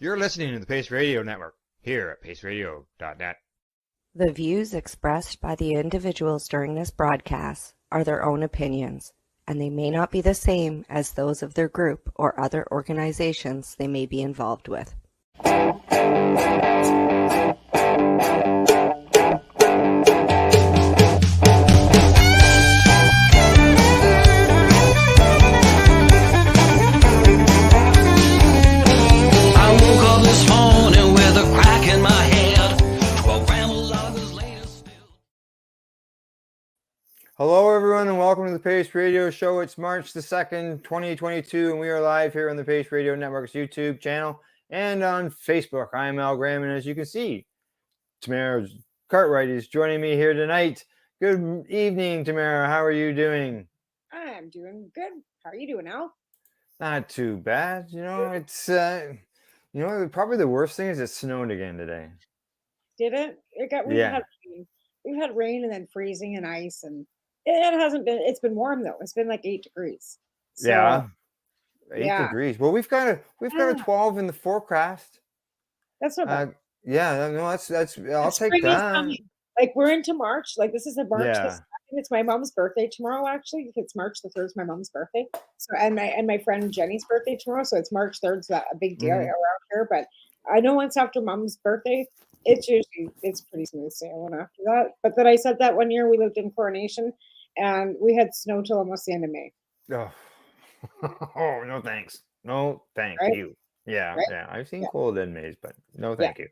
You're listening to the Pace Radio Network here at paceradio.net. The views expressed by the individuals during this broadcast are their own opinions, and they may not be the same as those of their group or other organizations they may be involved with. Hello, everyone, and welcome to the Pace Radio Show. It's March the 2nd, 2022, and we are live here on the Pace Radio Network's YouTube channel and on Facebook. I'm Al Graham, and as you can see, Tamara Cartwright is joining me here tonight. Good evening, Tamara. How are you doing? I'm doing good. How are you doing, Al? Not too bad. It's probably the worst thing is it snowed again today. Did it? We've had rain and then freezing and ice, and it hasn't been. It's been warm though. It's been like 8 degrees. So, yeah, 8 degrees. Well, we've got a 12 in the forecast. That's not bad. I'll take that. Like we're into March. Like this is a March. Yeah. It's my mom's birthday tomorrow. Actually, it's March the 3rd. Is my mom's birthday. So and my friend Jenny's birthday tomorrow. So it's March 3rd. So that's a big deal around here. But I know once after mom's birthday, it's pretty smooth sailing after that. But then I said that one year we lived in Coronation, and we had snow till almost the end of May. Oh, oh no thanks. No thank you. Yeah, right? Yeah. I've seen cold end Mays, but no thank you.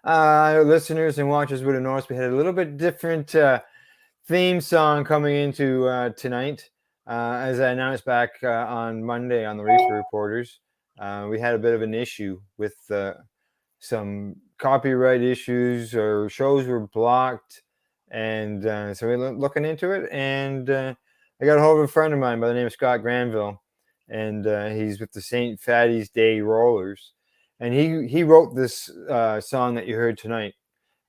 Listeners and watchers would have noticed we had a little bit different theme song coming into tonight. As I announced back on Monday on the Reefer Reporters, we had a bit of an issue with some copyright issues. Or shows were blocked, and so we're looking into it. And I got a hold of a friend of mine by the name of Scott Granville, and he's with the St. Fatty's Day Rollers, and he wrote this song that you heard tonight,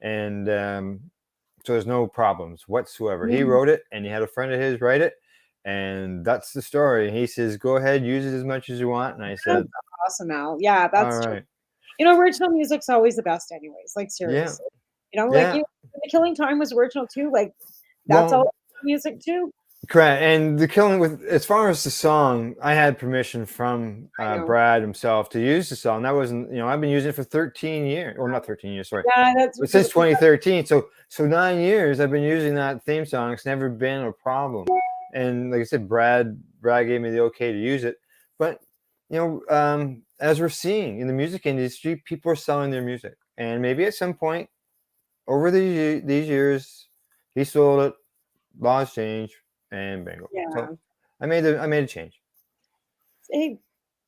and so there's no problems whatsoever. He wrote it, and he had a friend of his write it, and that's the story. He says, "Go ahead, use it as much as you want." And I said, "That's awesome, Al. Yeah, that's all right. Original music's always the best, anyways. Like seriously, The Killing Time was original too. Like that's all music too. Correct. And the Killing, with as far as the song, I had permission from Brad himself to use the song. That wasn't, I've been using it for 13 years, or not 13 years, sorry. Yeah, but since 2013. So 9 years I've been using that theme song. It's never been a problem. And like I said, Brad gave me the okay to use it. But as we're seeing in the music industry, people are selling their music, and maybe at some point over these years, he sold it. Laws change. And bingo. Yeah. So I made a change. Hey,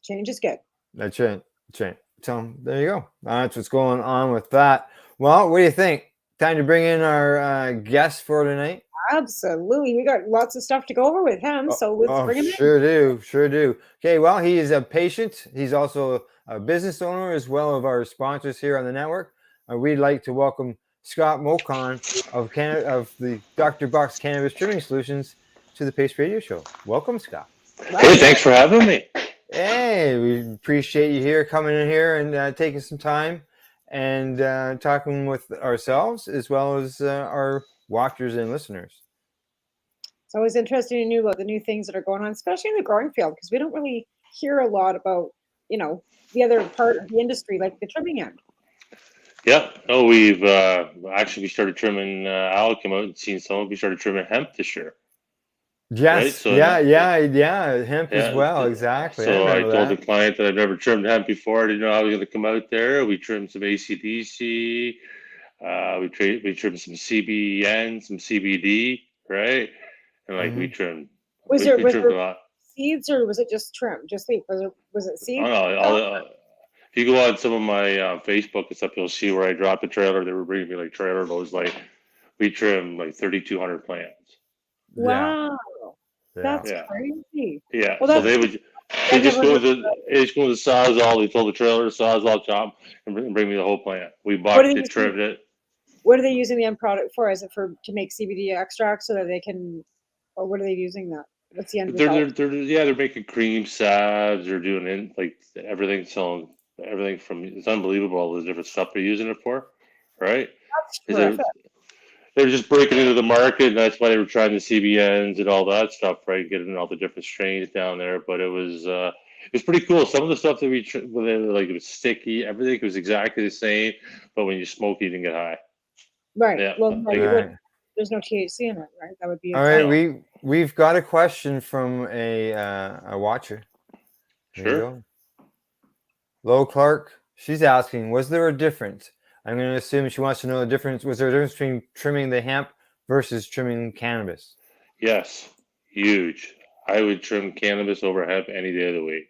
change is good. That's right. So there you go. That's what's going on with that. Well, what do you think? Time to bring in our guest for tonight. Absolutely. We got lots of stuff to go over with him. So let's bring him in. Sure do. Okay, well, he is a patient. He's also a business owner as well of our sponsors here on the network. We'd like to welcome Scott Mocon of the Dr. Buck's Cannabis Trimming Solutions to the Pace Radio Show. Welcome, Scott. Hey, thanks for having me. Hey, we appreciate you here, coming in here and taking some time and talking with ourselves as well as our watchers and listeners. It's always interesting to know about the new things that are going on, especially in the growing field, because we don't really hear a lot about, the other part of the industry, like the trimming end. Yeah. No, we've we started trimming. Al came out and seen some. We started trimming hemp this year. Yes. Right? So hemp as well. Exactly. So I told the client that I've never trimmed hemp before. I didn't know I was going to come out there. We trimmed some ACDC. We trimmed some CBN, some CBD, right? And we trimmed. Was there a lot. Seeds, or was it just trim? Just leaf? Was it seeds? If you go on some of my Facebook and stuff, you'll see where I dropped the trailer. They were bringing me like trailer loads. Like we trimmed like 3,200 plants. Wow, that's crazy. Yeah, well, so they just go to the Sawzall. They told the trailer to Sawzall chop and bring me the whole plant. We bought it, trimmed it. What are they using the end product for? Is it to make CBD extract so that they can, or what are they using that? What's the end result? They're making cream salves. They're doing everything. So everything from. It's unbelievable all the different stuff they're using it for, right? That's 'Cause terrific. they were just breaking into the market, and that's why they were trying the CBNs and all that stuff, right? Getting all the different strains down there. But it was pretty cool. Some of the stuff that when they were like, it was sticky, everything was exactly the same, but when you smoke, you didn't get high. Right. Yeah. Well, no, Like, you All wouldn't. right. There's no THC in it, right? That would be All a right. We've got a question from a watcher. Here you sure. go. Lo Clark, she's asking, was there a difference? I'm going to assume she wants to know the difference. Was there a difference between trimming the hemp versus trimming cannabis? Yes. Huge. I would trim cannabis over hemp any day of the week.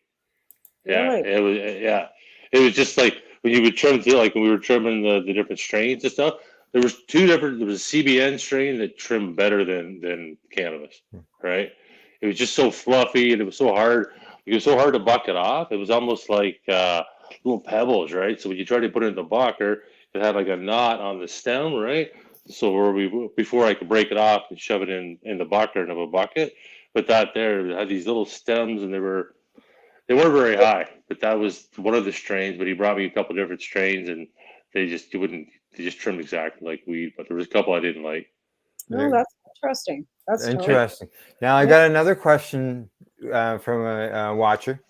Yeah. Really? It was, yeah. It was just like when you would trim, like when we were trimming the different strains and stuff, there was there was a CBN strain that trimmed better than cannabis, right? It was just so fluffy and it was so hard. It was so hard to buck it off. It was almost like little pebbles, right? So when you tried to put it in the bucker, it had like a knot on the stem, right? So before I could break it off and shove it in the bucker of a bucket, but that there it had these little stems and they weren't very high, but that was one of the strains. But he brought me a couple different strains, and they just trimmed exactly like weed. But there was a couple I didn't like. No, that's interesting. That's totally Interesting. Now I got another question from a watcher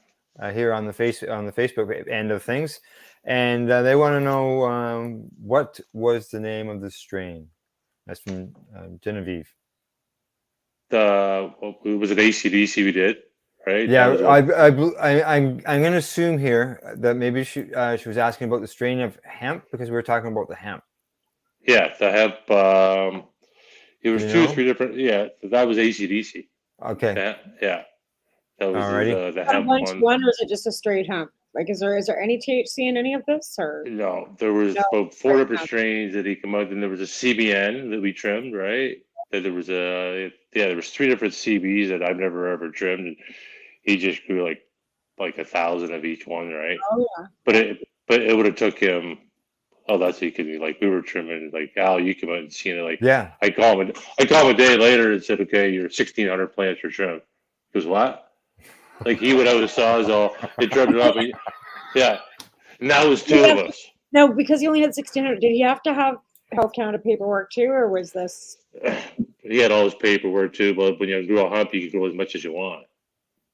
here on the Facebook end of things, and they want to know what was the name of the strain. That's from Genevieve. It was an ACDC we did, right? Yeah, That was I'm going to assume here that maybe she was asking about the strain of hemp because we were talking about the hemp. yeah, the hemp. It was Do you two or know? three different. Yeah, that was ACDC. Okay. Yeah, that was Alrighty. the Is that hemp one to one. one, or is it just a straight hemp? Like, is there any THC in any of this, or No, there was no? about four Straight different hemp. strains that he come out. Then there was a CBN that we trimmed, right? Then there was there was three different CBs that I've never ever trimmed, and he just grew like 1,000 of each one, right? Oh yeah. But it would have took him. Oh, that's what he could be like. We were trimming like Al. You come out and seen it. Like Yeah. I call him a day later and said, okay, your 1,600 plants are trimmed. He goes, what? Like he went out with a sawzall and trimmed it up. Yeah. And that was two of us. No, because he only had 1,600. Did he have to have Health Canada paperwork too, or was this? He had all his paperwork too, but when you grow hemp, you can grow as much as you want.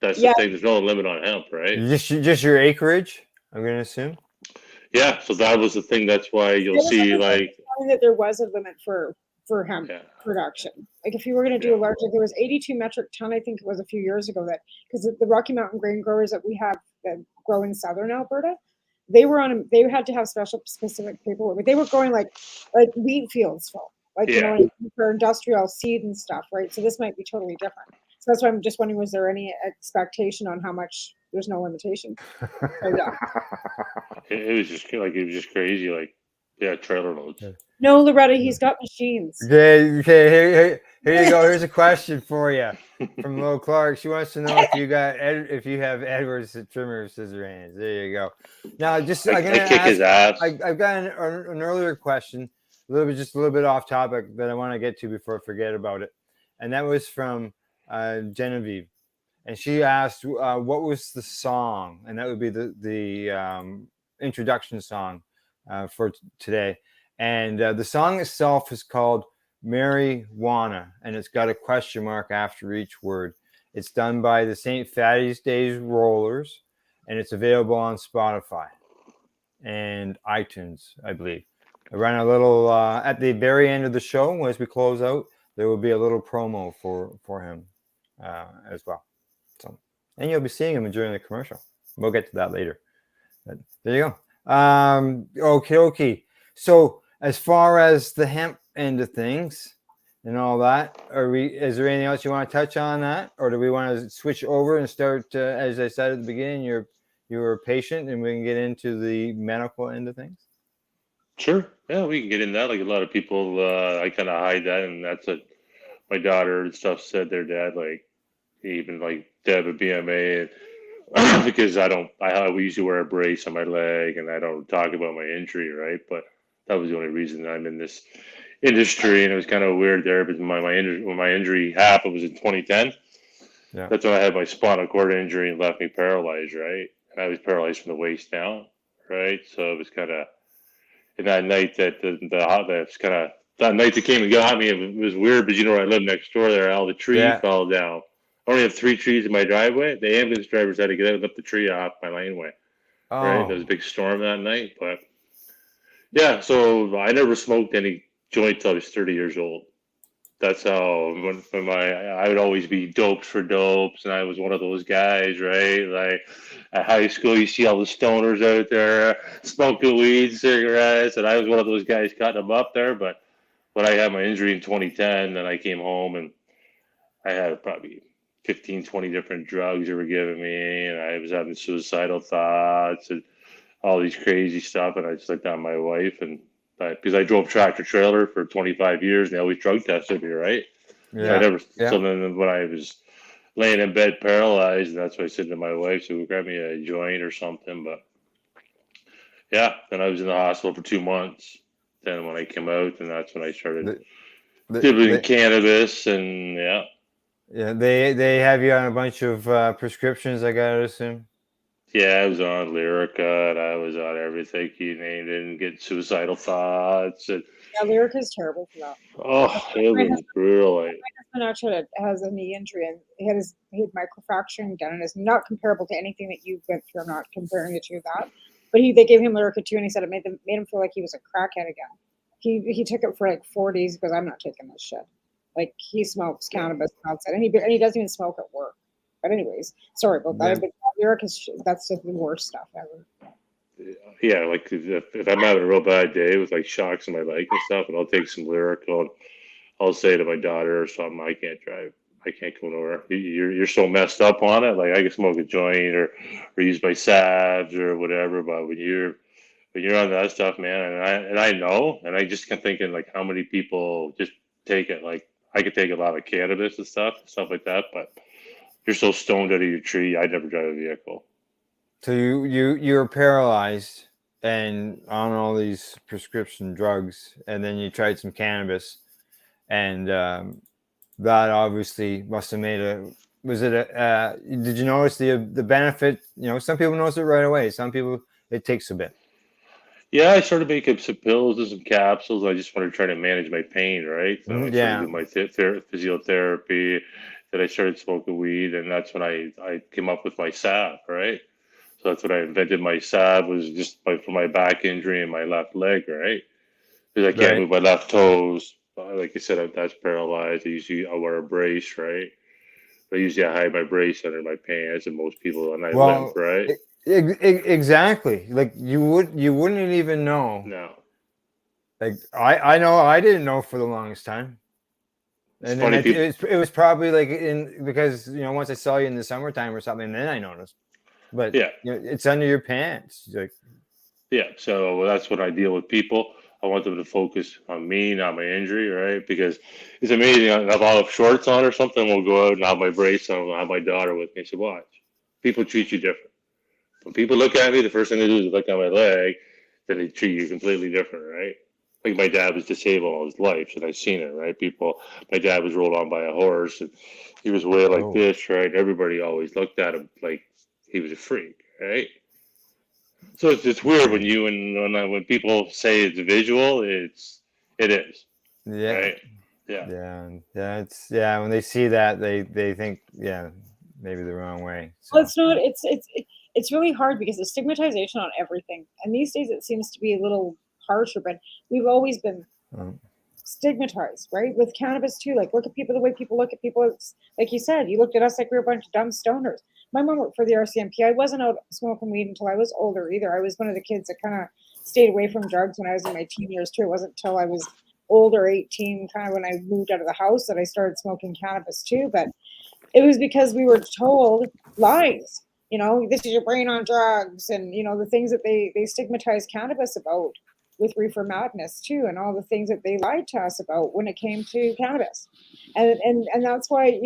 That's the Yeah. thing. There's no limit on hemp, right? Just your acreage, I'm going to assume. Yeah. So that was the thing. That's why you'll see like. That there was a limit for hemp production. Like if you were going to do a large, like there was 82 metric ton, I think it was a few years ago, that because the Rocky Mountain grain growers that we have that grow in southern Alberta, they had to have specific paperwork, but they were growing like wheat fields full, like you know, for industrial seed and stuff, right? So this might be totally different. So that's why I'm just wondering, was there any expectation on how much? There's no limitation. So, yeah. It was just crazy, like trailer loads. No, Loretta, he's got machines. Okay. Here you go. Here's a question for you from Lo Clark. She wants to know if you have Edwards trimmer scissor hands. There you go. Now, just I'm gonna kick his ass. I've got an earlier question, a little bit off topic that I want to get to before I forget about it, and that was from Genevieve, and she asked what was the song, and that would be the introduction song for today. And the song itself is called Marijuana, and it's got a question mark after each word. It's done by the St. Fatty's Days Rollers, and it's available on Spotify and iTunes, I believe. I run a little at the very end of the show as we close out. There will be a little promo for him as well. So, and you'll be seeing him during the commercial. We'll get to that later. But there you go. Okay. So as far as the hemp end of things and all that, is there anything else you want to touch on that, or do we want to switch over and start? As I said at the beginning, you were patient, and we can get into the medical end of things. Sure. Yeah, we can get in that. Like a lot of people, I kind of hide that, and that's what my daughter and stuff said. Their dad, like even like Deb at BMA, because I usually wear a brace on my leg, and I don't talk about my injury, right? But that was the only reason I'm in this industry, and it was kind of weird there. But when my injury happened was in 2010. Yeah. That's when I had my spinal cord injury and left me paralyzed, right? And I was paralyzed from the waist down, right? So it was kind of, and that night that night that came and got me, it was weird, but where I live next door there, all the tree fell down. I only have 3 trees in my driveway. The ambulance drivers had to get out and lift the tree off my laneway. Right? There was a big storm that night, but yeah, so I never smoked any joint till I was 30 years old. That's how when I would always be doped for dopes, and I was one of those guys, right? Like at high school, you see all the stoners out there smoking weed, cigarettes, and I was one of those guys cutting them up there. But when I had my injury in 2010, then I came home and I had probably 15, 20 different drugs they were giving me, and I was having suicidal thoughts and all these crazy stuff. And I just looked at my wife, and because I drove tractor trailer for 25 years, and they always drug tested me, right? Yeah. I never. Yeah. So then when I was laying in bed paralyzed, and that's what I said to my wife, so grab me a joint or something. But yeah, then I was in the hospital for 2 months. Then when I came out, and that's when I started dipping cannabis, and yeah. Yeah, they have you on a bunch of prescriptions, I gotta assume. Yeah, I was on Lyrica, and I was on everything you named it, and get suicidal thoughts. And yeah, Lyrica is terrible for that. Oh, it was brutal. My husband actually has a knee injury, and he had microfracturing done, and it's not comparable to anything that you've been through. I'm not comparing it to that, but they gave him Lyrica too, and he said it made him feel like he was a crackhead again. He took it for like 4 days because I'm not taking this shit. Like he smokes cannabis outside, and he doesn't even smoke at work. But anyways, sorry about that. But Lyrica, that's just the worst stuff ever. Yeah, like if I'm having a real bad day with like shocks in my leg and stuff, and I'll take some Lyrica, and I'll say to my daughter or something, I can't drive. I can't go nowhere. You're so messed up on it. Like I can smoke a joint or use my salves or whatever, but when you're on that stuff, man, and I know, and I just kept thinking like how many people just take it. Like I could take a lot of cannabis and stuff like that, but you're so stoned out of your tree. I'd never drive a vehicle. So you're paralyzed and on all these prescription drugs, and then you tried some cannabis, and that obviously must have made did you notice the benefit? Some people notice it right away. Some people it takes a bit. Yeah, I started making some pills and some capsules. I just wanted to try to manage my pain, right? So I started doing my physiotherapy. Then I started smoking weed, and that's when I came up with my salve, right? So that's what I invented. My salve was just for my back injury and my left leg, right? Because I can't move my left toes. Like I said, that's paralyzed. I wear a brace, right? But usually I hide my brace under my pants, and most people, and I limp, right? Exactly. Like you wouldn't even know. No. Like I know I didn't know for the longest time. And then it was probably like because once I saw you in the summertime or something, then I noticed. But yeah, it's under your pants. Like, yeah. So that's when I deal with people. I want them to focus on me, not my injury, right? Because it's amazing. If I'll have shorts on or something, we'll go out and have my brace on. I'll have my daughter with me. I said, watch. People treat you different. When people look at me, the first thing they do is look at my leg. Then they treat you completely different, right? Like my dad was disabled all his life, and I've seen it, right? My dad was rolled on by a horse, and he was way like this, right? Everybody always looked at him like he was a freak, right? So it's weird when people say it's visual, it is. Yeah. Right? Yeah. When they see that, they think, maybe the wrong way. So. Well, it's not. It's really hard because the stigmatization on everything, and these days it seems to be a little harsher. But we've always been stigmatized, right? With cannabis too. Like look at people the way people look at people. It's like you said, you looked at us like we were a bunch of dumb stoners. My mom worked for the RCMP. I wasn't out smoking weed until I was older either. I was one of the kids that kind of stayed away from drugs when I was in my teen years too. It wasn't until I was older, 18, kind of when I moved out of the house that I started smoking cannabis too. But it was because we were told lies. This is your brain on drugs, and the things that they stigmatized cannabis about with reefer madness too, and all the things that they lied to us about when it came to cannabis, and that's why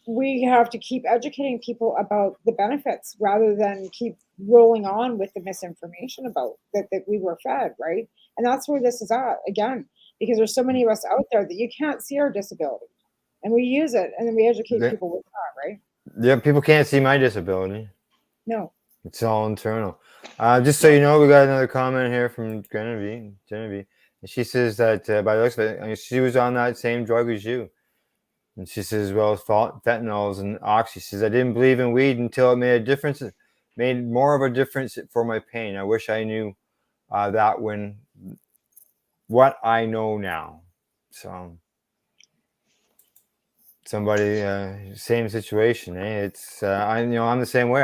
we have to keep educating people about the benefits rather than keep rolling on with the misinformation about that we were fed, right? And that's where this is at again, because there's so many of us out there that you can't see our disability, and we use it, and then we educate people with that, right? Yeah, people can't see my disability. No. It's all internal. Just so you know, we got another comment here from Genevieve. And she says that by the looks of it, she was on that same drug as you. And she says, well, fentanyls and oxy. She says, I didn't believe in weed until it made a difference, made more of a difference for my pain. I wish I knew that when what I know now. So somebody, same situation. It's I'm the same way.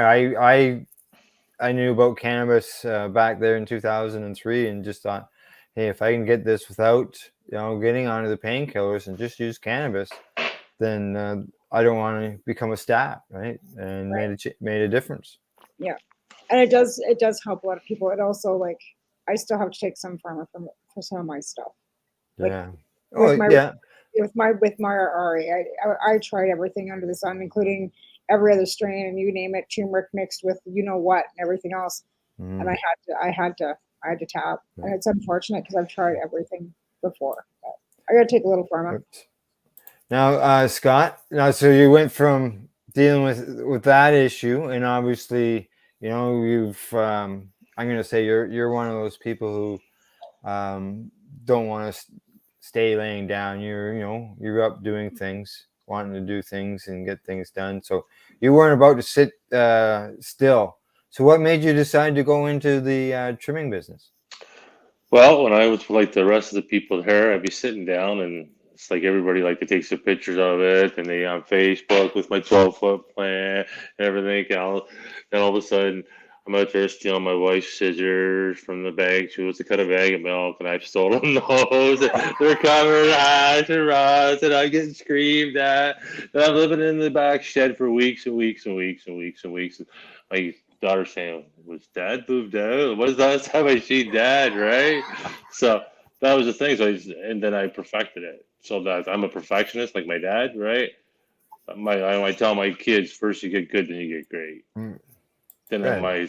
I knew about cannabis back there in 2003 and just thought, hey, if I can get this without getting onto the painkillers and just use cannabis, then I don't want to become a stat, right? And made a difference. Yeah, and it does help a lot of people. It also, like, I still have to take some pharma for some of my stuff. Like, Yeah. with my RA, I tried everything under the sun, including every other strain, and you name it, turmeric mixed with what and everything else. And I had to tap, and it's unfortunate because I've tried everything before. But I got to take a little pharma. Oops. Now, Scott. Now, so you went from dealing with that issue, and obviously, you've. I'm going to say you're one of those people who don't want to stay laying down. You're up doing things, wanting to do things and get things done. So you weren't about to sit still. So what made you decide to go into the trimming business? Well, when I was like the rest of the people there, I'd be sitting down and it's like everybody like to take some pictures of it and they on Facebook with my 12-foot plant and everything. And all of a sudden, I'm out there stealing my wife's scissors from the bag. She was to cut a bag of milk, and I've stolen those. And they're covered in ash and rust, and I'm getting screamed at. And I'm living in the back shed for weeks and weeks and weeks and weeks and weeks. And my daughter saying, "Was Dad moved out? When's the last time I see Dad?" Right? So that was the thing. And then I perfected it. So that I'm a perfectionist, like my dad, right? I tell my kids, first you get good, then you get great. Then my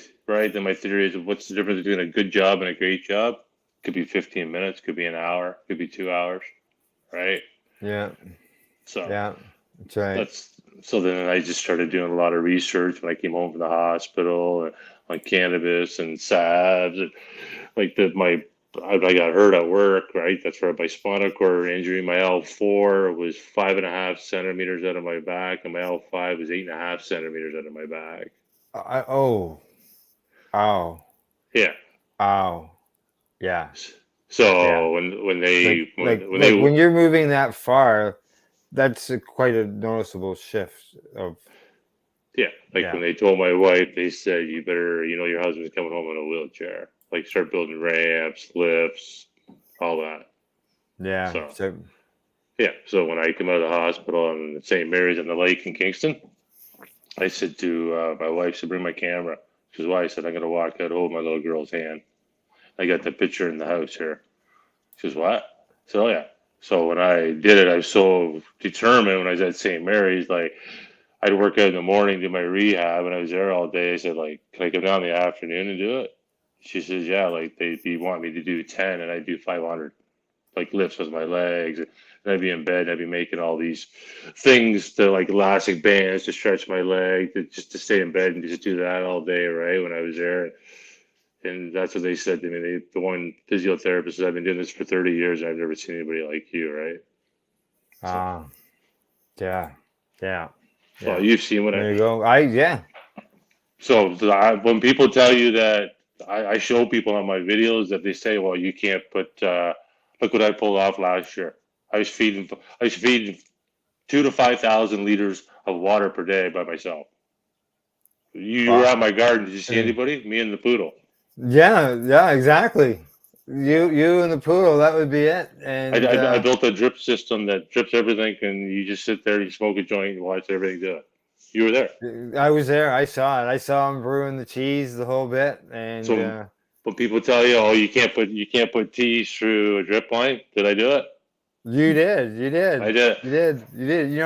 theory is, what's the difference between a good job and a great job? Could be 15 minutes, could be an hour, could be 2 hours, right? Yeah. So yeah, that's right. So then I just started doing a lot of research when I came home from the hospital on cannabis and SABs and I got hurt at work, right? That's where my spinal cord injury, my L4 was 5.5 centimeters out of my back, and my L5 was 8.5 centimeters out of my back. Yeah. So when you're moving that far, that's quite a noticeable shift of. When they told my wife, they said, you better, your husband's coming home in a wheelchair. Like start building ramps, lifts, all that. Yeah. So when I come out of the hospital in St. Mary's on the lake in Kingston, I said to my wife, bring my camera. She says, why? I said, I'm going to walk out, hold my little girl's hand. I got the picture in the house here. She says, what? So, yeah. So when I did it, I was so determined when I was at St. Mary's, like, I'd work out in the morning, do my rehab, and I was there all day. I said, like, can I come down in the afternoon and do it? She says, yeah, like, they want me to do 10, and I do 500, like, lifts with my legs. And I'd be in bed, and I'd be making all these things to, like, elastic bands to stretch my leg, just to stay in bed and just do that all day, right, when I was there. And that's what they said to me. The one physiotherapist said, I've been doing this for 30 years, and I've never seen anybody like you, right? Yeah. Well, you've seen what there you go. So when people tell you that, I show people on my videos that they say, well, you can't put, look what I pulled off last year. I was feeding 2,000 to 5,000 liters of water per day by myself. You were at my garden. Did you see anybody? Me and the poodle. Yeah, exactly. You and the poodle, that would be it. And I built a drip system that drips everything, and you just sit there, you smoke a joint, and watch everything do it. You were there. I was there. I saw it. I saw him brewing the cheese, the whole bit. And so, when people tell you, "Oh, you can't put teas through a drip line," did I do it? You did. I did. You did.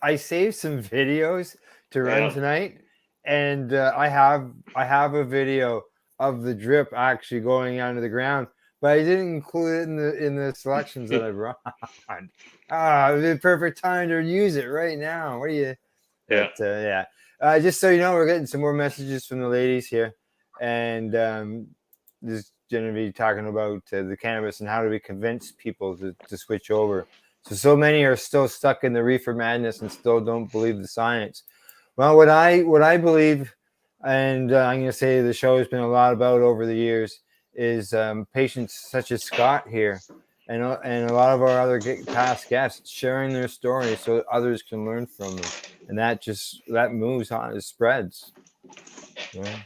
I saved some videos to run tonight, and I have a video of the drip actually going onto the ground, but I didn't include it in the selections that I brought. It would be the perfect time to use it right now. What do you? Yeah. Just so you know, we're getting some more messages from the ladies here, and this is going to be talking about the cannabis and how do we convince people to switch over. So many are still stuck in the reefer madness and still don't believe the science. Well, what I believe, and I'm going to say the show has been a lot about over the years, is patients such as Scott here, and a lot of our other past guests sharing their stories so that others can learn from them, and that moves on, it spreads. Yeah.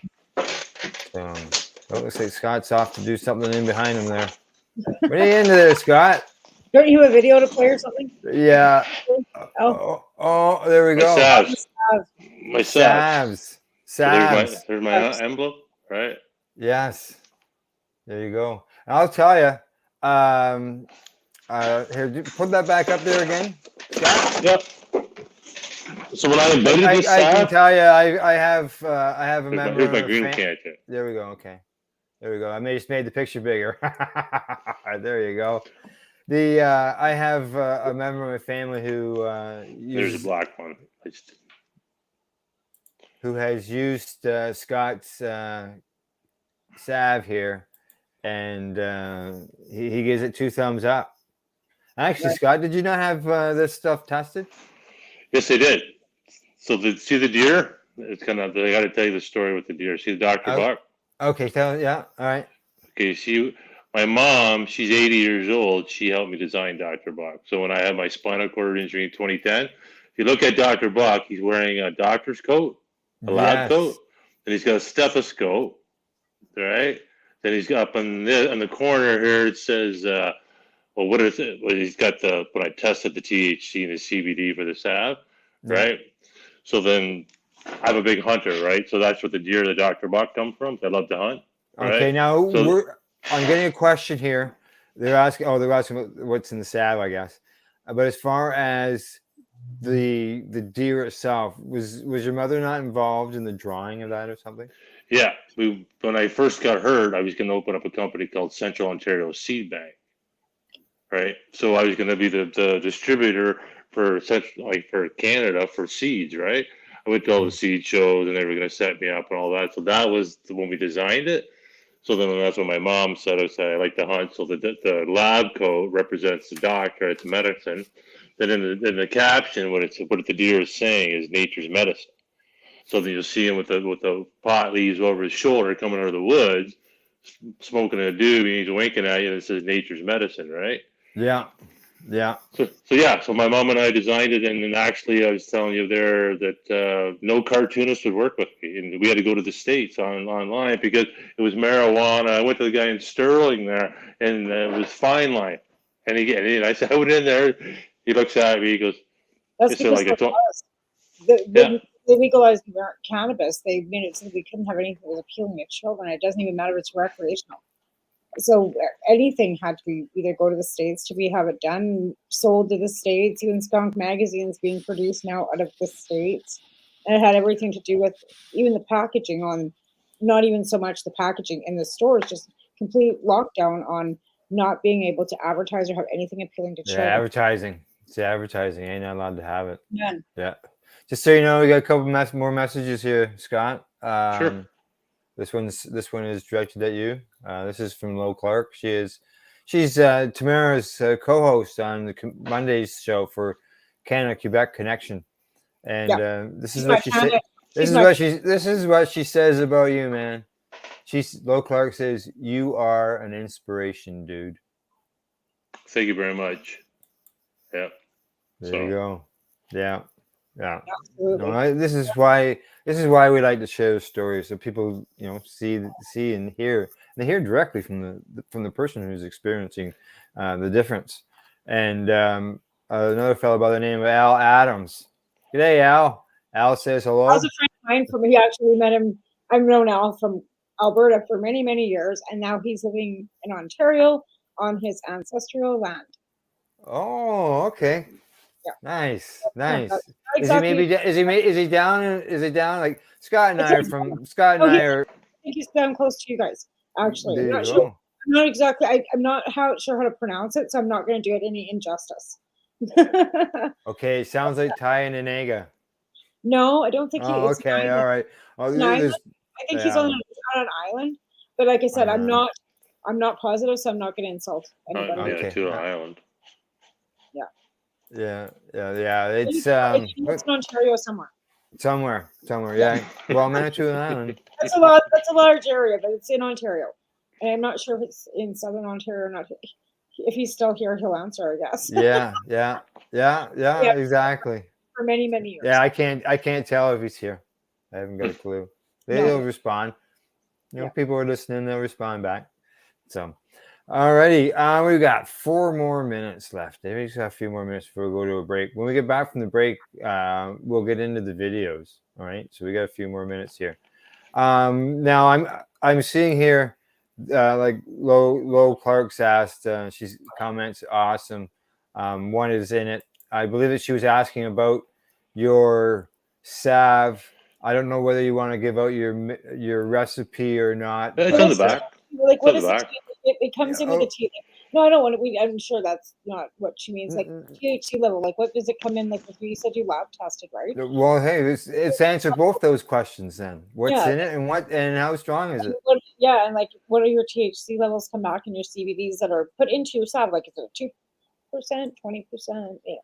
So it looks like Scott's off to do something in behind him there. What are you into there, Scott? Don't you have a video to play or something? Yeah. Oh, there we go. My salves. So Salves. there's my emblem, right? Yes. There you go. And I'll tell you. Here, put that back up there again, Scott. Yep. So when I invented this I salve, can tell you, I have a member. Here's my green can. There we go. Okay. There we go. I just made the picture bigger. There you go. I have a member of my family who There's a black one. Who has used Scott's salve here, and he gives it 2 thumbs up. Actually, right. Scott, did you not have this stuff tested? Yes, they did. So see the deer? It's kind of, I got to tell you the story with the deer. See the Dr. Buck? Okay, yeah, all right. Okay, my mom, she's 80 years old. She helped me design Dr. Buck. So when I had my spinal cord injury in 2010, if you look at Dr. Buck, he's wearing a doctor's coat, a lab coat, and he's got a stethoscope, right? Then he's got up on the corner here, it says, well, what is it? Well, he's got when I tested the THC and the CBD for the salve, right? So then I have a big hunter, right? So that's what the deer, the Dr. Buck come from. I love to hunt. Right? Okay, now I'm getting a question here. They're asking what's in the salve, I guess. But as far as the deer itself, was your mother not involved in the drawing of that or something? Yeah, when I first got hurt, I was going to open up a company called Central Ontario Seed Bank, right? So I was going to be the distributor for Canada for seeds, right? I went to all the seed shows and they were going to set me up and all that. So that was when we designed it. So then that's what my mom said. I like to hunt. So the lab coat represents the doctor, it's medicine. Then in the caption, what the deer is saying is nature's medicine. So then you'll see him with the pot leaves over his shoulder coming out of the woods, smoking a doobie, and he's winking at you, and it says nature's medicine, right? Yeah. Yeah. So my mom and I designed it, and actually I was telling you there that no cartoonist would work with me, and we had to go to the States online because it was marijuana. I went to the guy in Sterling there, and it was fine line. And I said, I went in there. He looks at me. He goes, "That's because they legalized cannabis. They made it so that we couldn't have anything that was appealing to children. It doesn't even matter if it's recreational. So anything had to either go to the States to have it done, sold to the States. Even Skunk Magazine's being produced now out of the States. And it had everything to do with even the packaging on, not even so much the packaging in the stores, just complete lockdown on not being able to advertise or have anything appealing to children. Yeah, advertising. It's advertising. Ain't not allowed to have it. None. Yeah. Just so you know, we got a couple more messages here, Scott. Sure. This one is directed at you. This is from Lo Clark. She's Tamara's co-host on the Monday's show for Canada Quebec Connection, and this is what she said. This is what she says about you, man. Lo Clark says you are an inspiration, dude. Thank you very much. Yeah. There you go. Yeah. Yeah. No, this is why we like to share stories so people, see and hear. They hear directly from the person who's experiencing the difference. And another fellow by the name of Al Adams. G'day, Al. Al says hello. I was a friend of mine from he actually met him. I've known Al from Alberta for many, many years, and now he's living in Ontario on his ancestral land. Oh, okay. Yeah. Nice. Exactly. Is he down? Like Scott and I are from Scott and I are. I think he's down close to you guys. Actually, I'm not sure. I'm not exactly. I'm not sure how to pronounce it, so I'm not going to do it any injustice. Okay, sounds like Ty and Inega. No, I don't think Oh, it's an okay, all island. right. Oh, It's an island. there's I think he's yeah. on an island. But like I said, I'm Uh, not positive, so I'm not going to insult anybody. Yeah, okay. to an island. Yeah. Yeah. It's in Ontario somewhere. Somewhere. Yeah. Well, Manitoulin Island. That's a large area, but it's in Ontario. And I'm not sure if it's in southern Ontario or not. If he's still here, he'll answer, I guess. Yeah. Exactly. For many, many years. Yeah, I can't tell if he's here. I haven't got a clue. They'll respond. People are listening. They'll respond back. So, alrighty. We've got 4 more minutes left. We just got a few more minutes before we go to a break. When we get back from the break, we'll get into the videos. All right. So we got a few more minutes here. Now I'm seeing here, like Lo Clark's asked. She comments awesome. One is in it. I believe that she was asking about your salve. I don't know whether you want to give out your recipe or not. It's on the back. Like, what is it? It comes in with a tea. No, I don't want to. I'm sure that's not what she means. Like THC level. Like, what does it come in? Like, you said you lab tested, right? Well, hey, it's answered both those questions then. What's in it and how strong is it? And like, what are your THC levels come back in your CBDs that are put into your salve? Like, is it 2%, 20%? Yeah.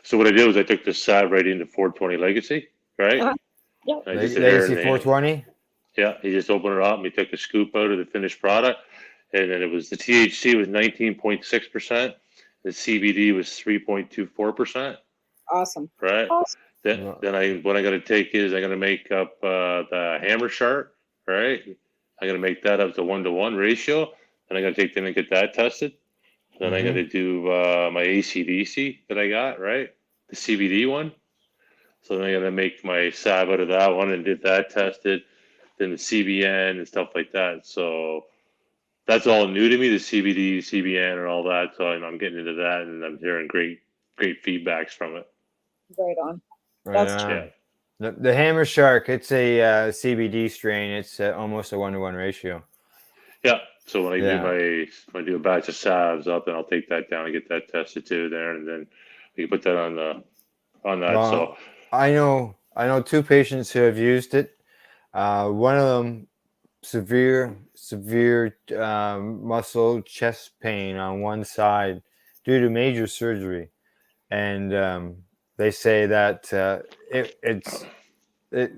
So what I did was I took the salve right into 420 Legacy, right? Yeah. Legacy 420. Yeah, he just opened it up and he took the scoop out of the finished product, and then it was the THC was 19.6%, the CBD was 3.24%. Awesome. Right. Awesome. Then what I got to take is I got to make up the hammer shark, right? I got to make that up to 1-to-1 ratio, and I got to take them and get that tested. Then I got to do my ACDC that I got, right? The CBD one. So then I got to make my salve out of that one and get that tested. Then the CBN and stuff like that. So that's all new to me, the CBD, CBN, and all that. So I'm getting into that, and I'm hearing great feedbacks from it. Right on. That's true. The Hammer Shark, it's a CBD strain. It's almost a 1-to-1 ratio. Yeah. So when I do a batch of salves up, then I'll take that down and get that tested too there, and then we can put that on that. Well, so I know 2 patients who have used it. One of them severe muscle chest pain on one side due to major surgery, and they say that they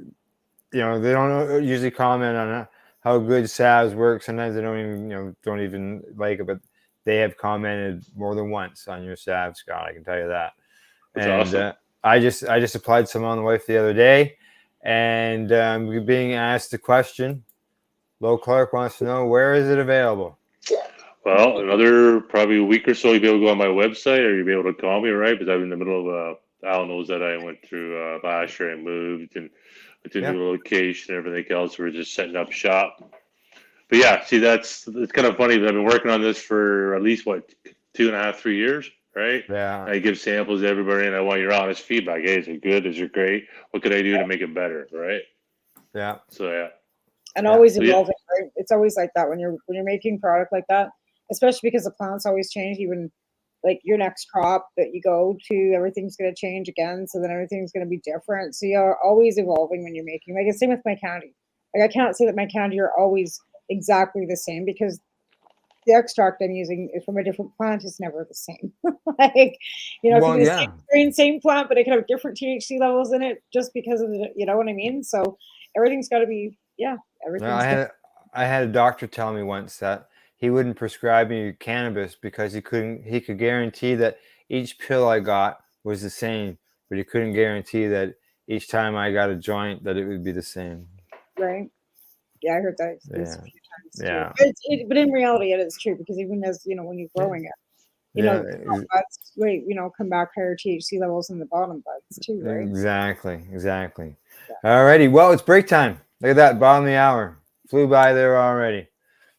don't usually comment on how good salves work. Sometimes they don't even like it, but they have commented more than once on your salve, Scott. I can tell you that. That's awesome. I just applied some on the wife the other day, and we're being asked the question. Lo Clark wants to know, where is it available? Well, another probably a week or so, you'll be able to go on my website, or you'll be able to call me, right? Because I'm in the middle of Al knows that I went through last year and moved and went to a new location and everything else. We're just setting up shop. But yeah, see, it's kind of funny. I've been working on this for at least 2.5, 3 years, right? Yeah. I give samples to everybody, and I want your honest feedback. Hey, is it good? Is it great? What could I do to make it better, right? Yeah. So yeah. And always evolving, right? It's always like that when you're making product like that, especially because the plants always change. Even like your next crop that you go to, everything's going to change again. So then everything's going to be different. So you're always evolving when you're making. Like the same with my candy. Like I can't say that my candy are always exactly the same because the extract I'm using is from a different plant. It's never the same. Like, it could be the same strain, same plant, but it could have different THC levels in it just because of the, you know what I mean? So everything's got to be, everything's I had a doctor tell me once that he wouldn't prescribe me cannabis because he could guarantee that each pill I got was the same, but he couldn't guarantee that each time I got a joint that it would be the same. Right. Yeah, I heard that a few times too. Yeah. But in reality, it is true because even as when you're growing it, buds, come back higher THC levels in the bottom buds too, right? Exactly. Alrighty, well, it's break time. Look at that, bottom of the hour flew by there already.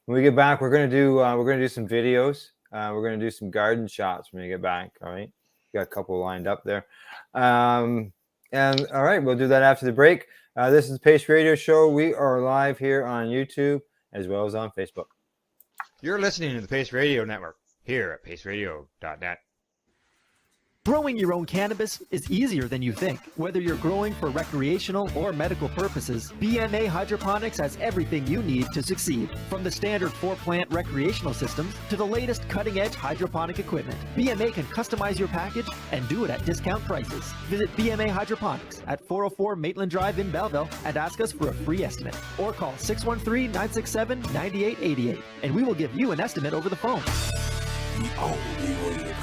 When we get back, we're gonna do some videos. We're gonna do some garden shots when we get back. All right, got a couple lined up there, and all right, we'll do that after the break. This is the Pace Radio Show. We are live here on YouTube as well as on Facebook. You're listening to the Pace Radio Network here at paceradio.net. Growing your own cannabis is easier than you think. Whether you're growing for recreational or medical purposes, BMA Hydroponics has everything you need to succeed. From the standard 4-plant recreational systems to the latest cutting-edge hydroponic equipment, BMA can customize your package and do it at discount prices. Visit BMA Hydroponics at 404 Maitland Drive in Belleville and ask us for a free estimate. Or call 613-967-9888 and we will give you an estimate over the phone. The only way to go.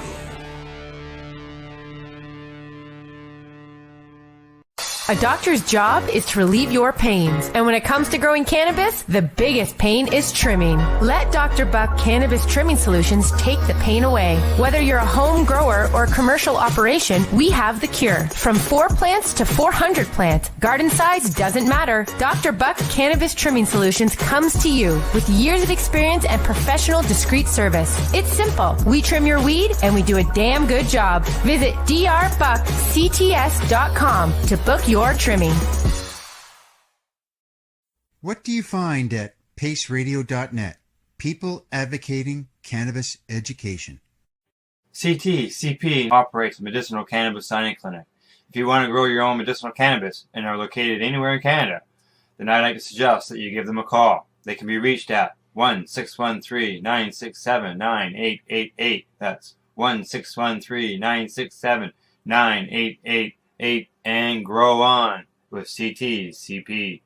A doctor's job is to relieve your pains. And when it comes to growing cannabis, the biggest pain is trimming. Let Dr. Buck Cannabis Trimming Solutions take the pain away. Whether you're a home grower or a commercial operation, we have the cure. From 4 plants to 400 plants, garden size doesn't matter. Dr. Buck Cannabis Trimming Solutions comes to you with years of experience and professional discreet service. It's simple. We trim your weed and we do a damn good job. Visit drbuckcts.com to book your trimming. What do you find at paceradio.net? People advocating cannabis education. CP operates a medicinal cannabis signing clinic. If you want to grow your own medicinal cannabis and are located anywhere in Canada, then I'd like to suggest that you give them a call. They can be reached at 1-613-967-9888. That's 1-613-967-9888. And grow on with CP.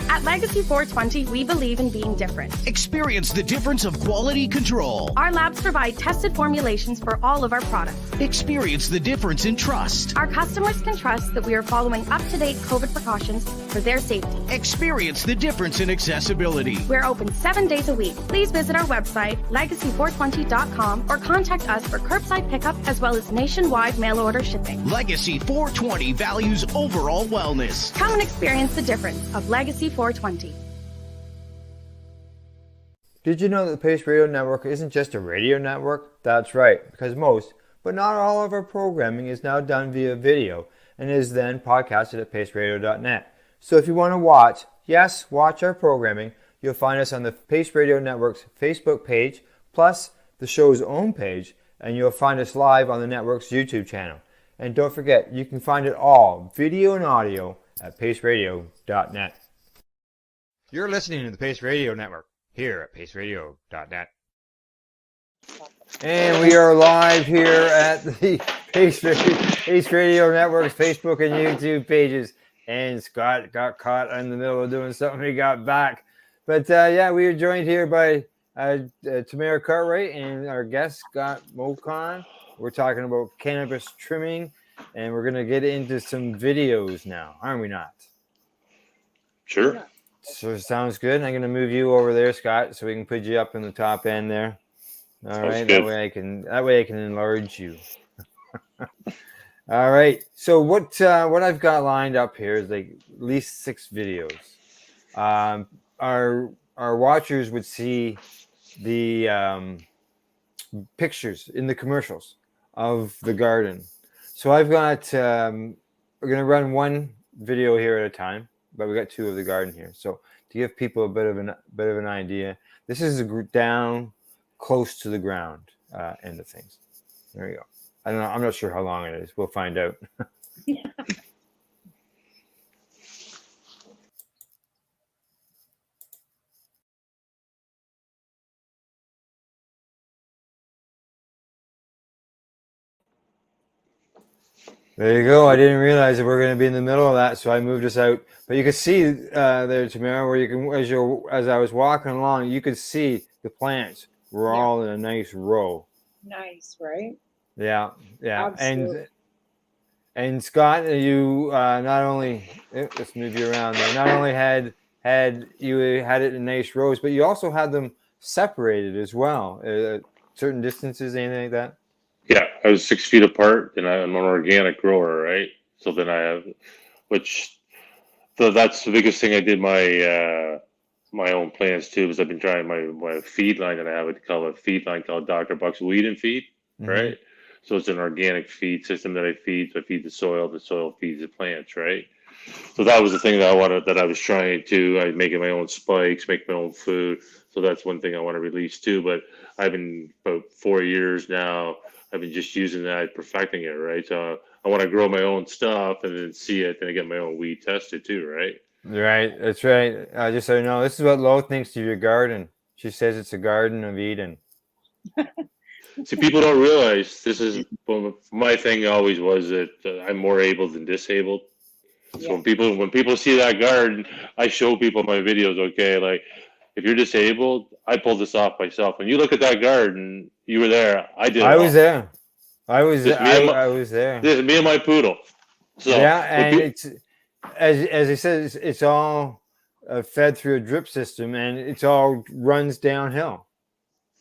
At Legacy 420, we believe in being different. Experience the difference of quality control. Our labs provide tested formulations for all of our products. Experience the difference in trust. Our customers can trust that we are following up-to-date COVID precautions for their safety. Experience the difference in accessibility. We're open 7 days a week. Please visit our website, legacy420.com, or contact us for curbside pickup as well as nationwide mail order shipping. Legacy 420 values overall wellness. Come and experience the difference of Legacy 420. Did you know that the Pace Radio Network isn't just a radio network? That's right, because most, but not all of our programming is now done via video and is then podcasted at paceradio.net. So if you want to watch our programming, you'll find us on the Pace Radio Network's Facebook page, plus the show's own page, and you'll find us live on the network's YouTube channel. And don't forget, you can find it all, video and audio, at paceradio.net. You're listening to the Pace Radio Network here at paceradio.net. And we are live here at the Pace Radio Network's Facebook and YouTube pages. And Scott got caught in the middle of doing something. He got back. But we are joined here by Tamara Cartwright and our guest, Scott Mocon. We're talking about cannabis trimming, and we're going to get into some videos now, aren't we not? Sure. So sounds good. I'm going to move you over there, Scott, so we can put you up in the top end there. All Sounds right, good. that way I can enlarge you. All right. So what I've got lined up here is like at least 6 videos. Our watchers would see the pictures in the commercials of the garden. So I've got we're going to run one video here at a time. But we got 2 of the garden here. So to give people a bit of an idea, this is down close to the ground end of things. There you go. I don't know. I'm not sure how long it is. We'll find out. There you go. I didn't realize that we're going to be in the middle of that, so I moved us out. But you can see there, Tamara, where you can, as I was walking along, you could see the plants were all in a nice row. Nice, right? Yeah. Absolutely. And Scott, you not only let's move you around there. Not only had it in nice rows, but you also had them separated as well, certain distances, anything like that. Yeah, I was 6 feet apart, and I'm an organic grower, right? So then I have, that's the biggest thing I did my own plants too, because I've been trying my feed line that I have. I call a feed line called Dr. Buck's Weed and Feed, right? So it's an organic feed system that I feed. So I feed the soil feeds the plants, right? So that was the thing that I was trying to. I'm making my own spikes, make my own food. So that's one thing I want to release too. But I've been about 4 years now. I've been just using that, perfecting it, right? So I want to grow my own stuff and then see it, then I get my own weed tested too, right? Right, that's right. Just so you know, this is what Lo thinks of your garden. She says it's a garden of Eden. See, people don't realize this is my thing. Always was that I'm more able than disabled. So when people see that garden, I show people my videos. Okay, like if you're disabled, I pulled this off myself. When you look at that garden, you were there. I did. I was there. I was Just I was there. This is me and my poodle. So yeah, and it's as he says, it's all fed through a drip system, and it's all runs downhill.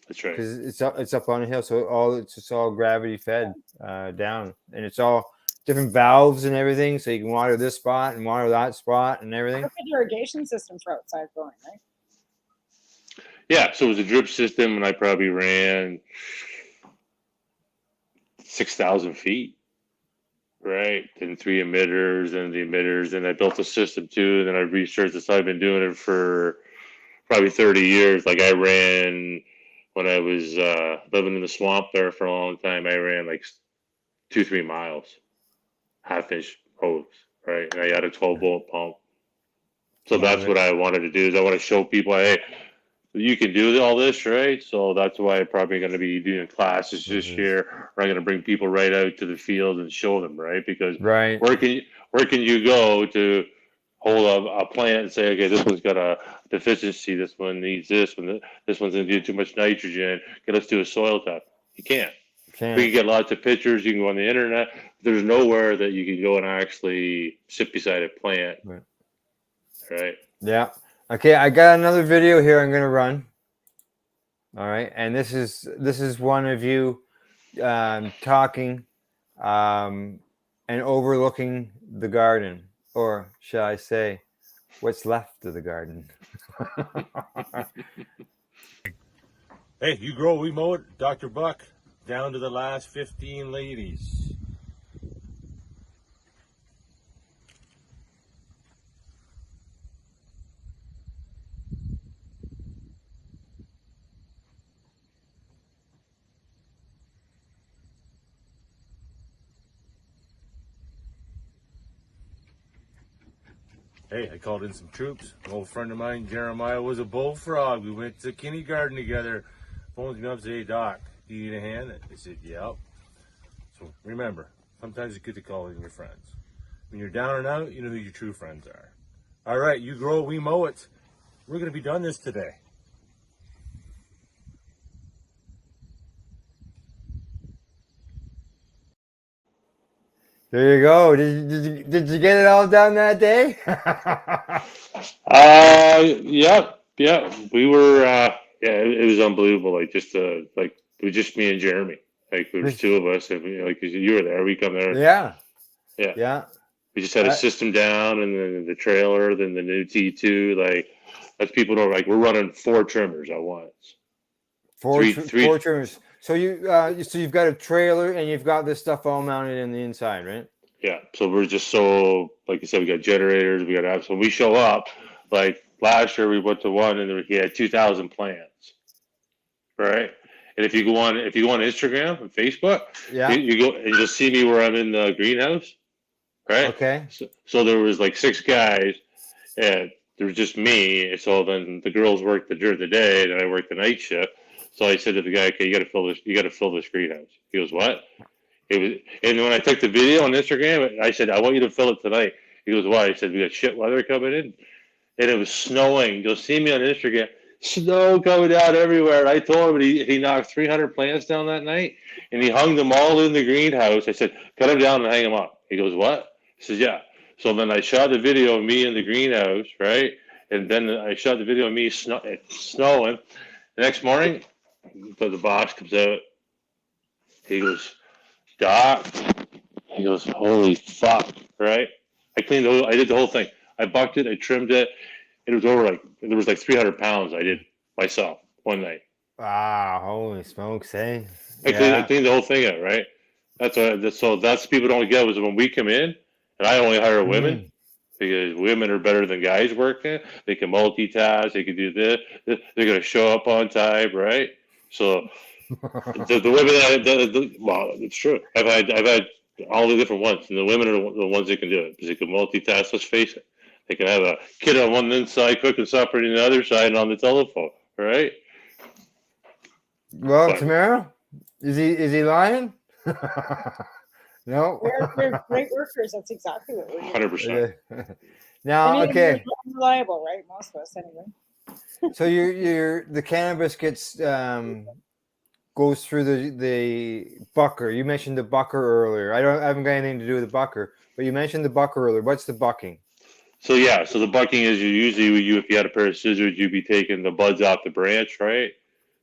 That's right. Because it's up on a hill, so it's all gravity fed down, and it's all different valves and everything, so you can water this spot and water that spot and everything. Perfect irrigation system for outside growing, right? Yeah, so it was a drip system, and I probably ran 6,000 feet, right? Then 3 emitters, and the emitters, and I built a system too, and then I researched this. I've been doing it for probably 30 years. Like I ran, when I was living in the swamp there for a long time, I ran like 2-3 miles, half-inch hose, right? And I had a 12-volt pump. So that's what I wanted to do, is I want to show people, hey, you can do all this, right? So that's why I'm probably going to be doing classes this year. Where I'm going to bring people right out to the field and show them, right? Because where can you go to hold a plant and say, okay, this one's got a deficiency, this one needs this one, this one's going to do too much nitrogen. Okay, let's do a soil test. You can't. We can get lots of pictures. You can go on the internet. There's nowhere that you can go and actually sit beside a plant. Right. Yeah. Okay, I got another video here I'm going to run. All right, and this is one of you talking and overlooking the garden, or shall I say, what's left of the garden. Hey, you grow, we mow it, Dr. Buck, down to the last 15 ladies. Hey, I called in some troops. An old friend of mine, Jeremiah, was a bullfrog. We went to kindergarten together. Phones me up and said, hey, Doc, do you need a hand? I said, yep. So remember, sometimes it's good to call in your friends. When you're down and out, you know who your true friends are. All right, you grow, we mow it. We're going to be done this today. There you go. Did you get it all done that day? Yeah. We were it was unbelievable. Like it was just me and Jeremy. Like there was 2 of us, and you were there. We come there. Yeah. We just had a system down, and then the trailer, then the new T2. Like as people know, like we're running 4 trimmers at once. Four trimmers. So you've got a trailer and you've got this stuff all mounted in the inside, right? Yeah. So we're just like I said, we got generators, we got apps. When we show up, like last year we went to one and he had 2,000 plants, right? And if you go on Instagram and Facebook, you go and you'll see me where I'm in the greenhouse, right? Okay. So there was like 6 guys, and there was just me. So then the girls worked during the day, and I worked the night shift. So I said to the guy, okay, you got to fill this greenhouse. He goes, what? And when I took the video on Instagram, I said, I want you to fill it tonight. He goes, why? I said, we got shit weather coming in. And it was snowing. You'll see me on Instagram. Snow coming down everywhere. And I told him he knocked 300 plants down that night, and he hung them all in the greenhouse. I said, cut them down and hang them up. He goes, what? He says, yeah. So then I shot the video of me in the greenhouse, right? And then I shot the video of me snowing. The next morning, the boss comes out. He goes, Doc. He goes, holy fuck, right? I did the whole thing. I bucked it, I trimmed it. It was over there was like 300 pounds I did myself one night. Wow, holy smokes, hey. I cleaned the whole thing out, right? That's people don't get was when we come in, and I only hire women because women are better than guys working. They can multitask, they can do this. They're going to show up on time, right? So The women well, it's true. I've had all the different ones, and the women are the ones that can do it because they can multitask. Let's face it, they can have a kid on one inside cooking supper on the other side and on the telephone, right? Well, But- Tamara, is he lying? No. We're great workers. That's exactly what we're doing. 100%. Now, I mean, okay. we're reliable, right? Most of us, anyway. So the cannabis gets goes through the bucker. You mentioned the bucker earlier. I haven't got anything to do with the bucker, but you mentioned the bucker earlier. What's the bucking? So yeah, so the bucking is if you had a pair of scissors, you'd be taking the buds off the branch, right?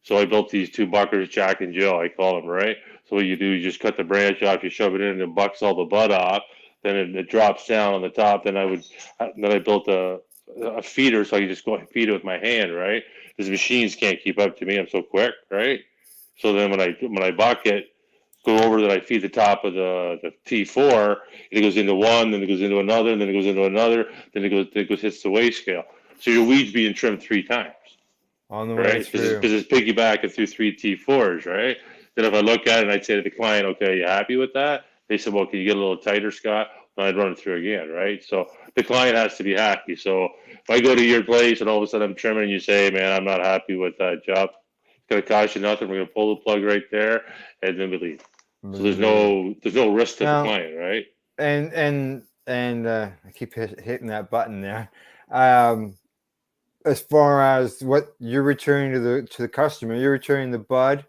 So I built these two buckers, Jack and Jill, I call them, right? So what you do, you just cut the branch off, you shove it in, and it bucks all the bud off. Then it drops down on the top. Then I built a feeder, so I can just go and feed it with my hand, right? Because the machines can't keep up to me. I'm so quick, right? So then when I buck it, go over that I feed the top of the T4, it goes into one, then it goes into another, and then it goes into another, then it goes hits the weigh scale. So your weed's being trimmed 3 times. On the way Right? through. Because it's piggybacking through 3 T4s, right? Then if I look at it and I'd say to the client, okay, are you happy with that? They said, well, can you get a little tighter, Scott? And I'd run it through again, right? So the client has to be happy. So if I go to your place and all of a sudden I'm trimming and you say, man, I'm not happy with that job, it's going to cost you nothing. We're going to pull the plug right there and then we leave. So there's no risk to the client, right? And I keep hitting that button there. As far as what you're returning to the customer, you're returning the bud,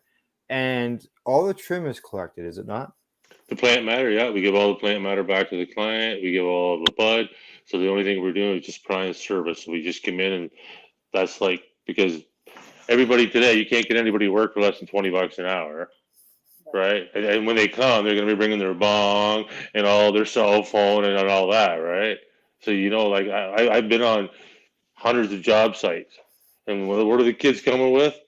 and all the trim is collected, is it not? The plant matter, yeah. We give all the plant matter back to the client. We give all of the bud. So the only thing we're doing is just prime service. So we just come in, and that's like, because everybody today, you can't get anybody to work for less than $20 an hour, right? And when they come, they're going to be bringing their bong and all their cell phone and all that, right? So like I've been on hundreds of job sites, and what are the kids coming with?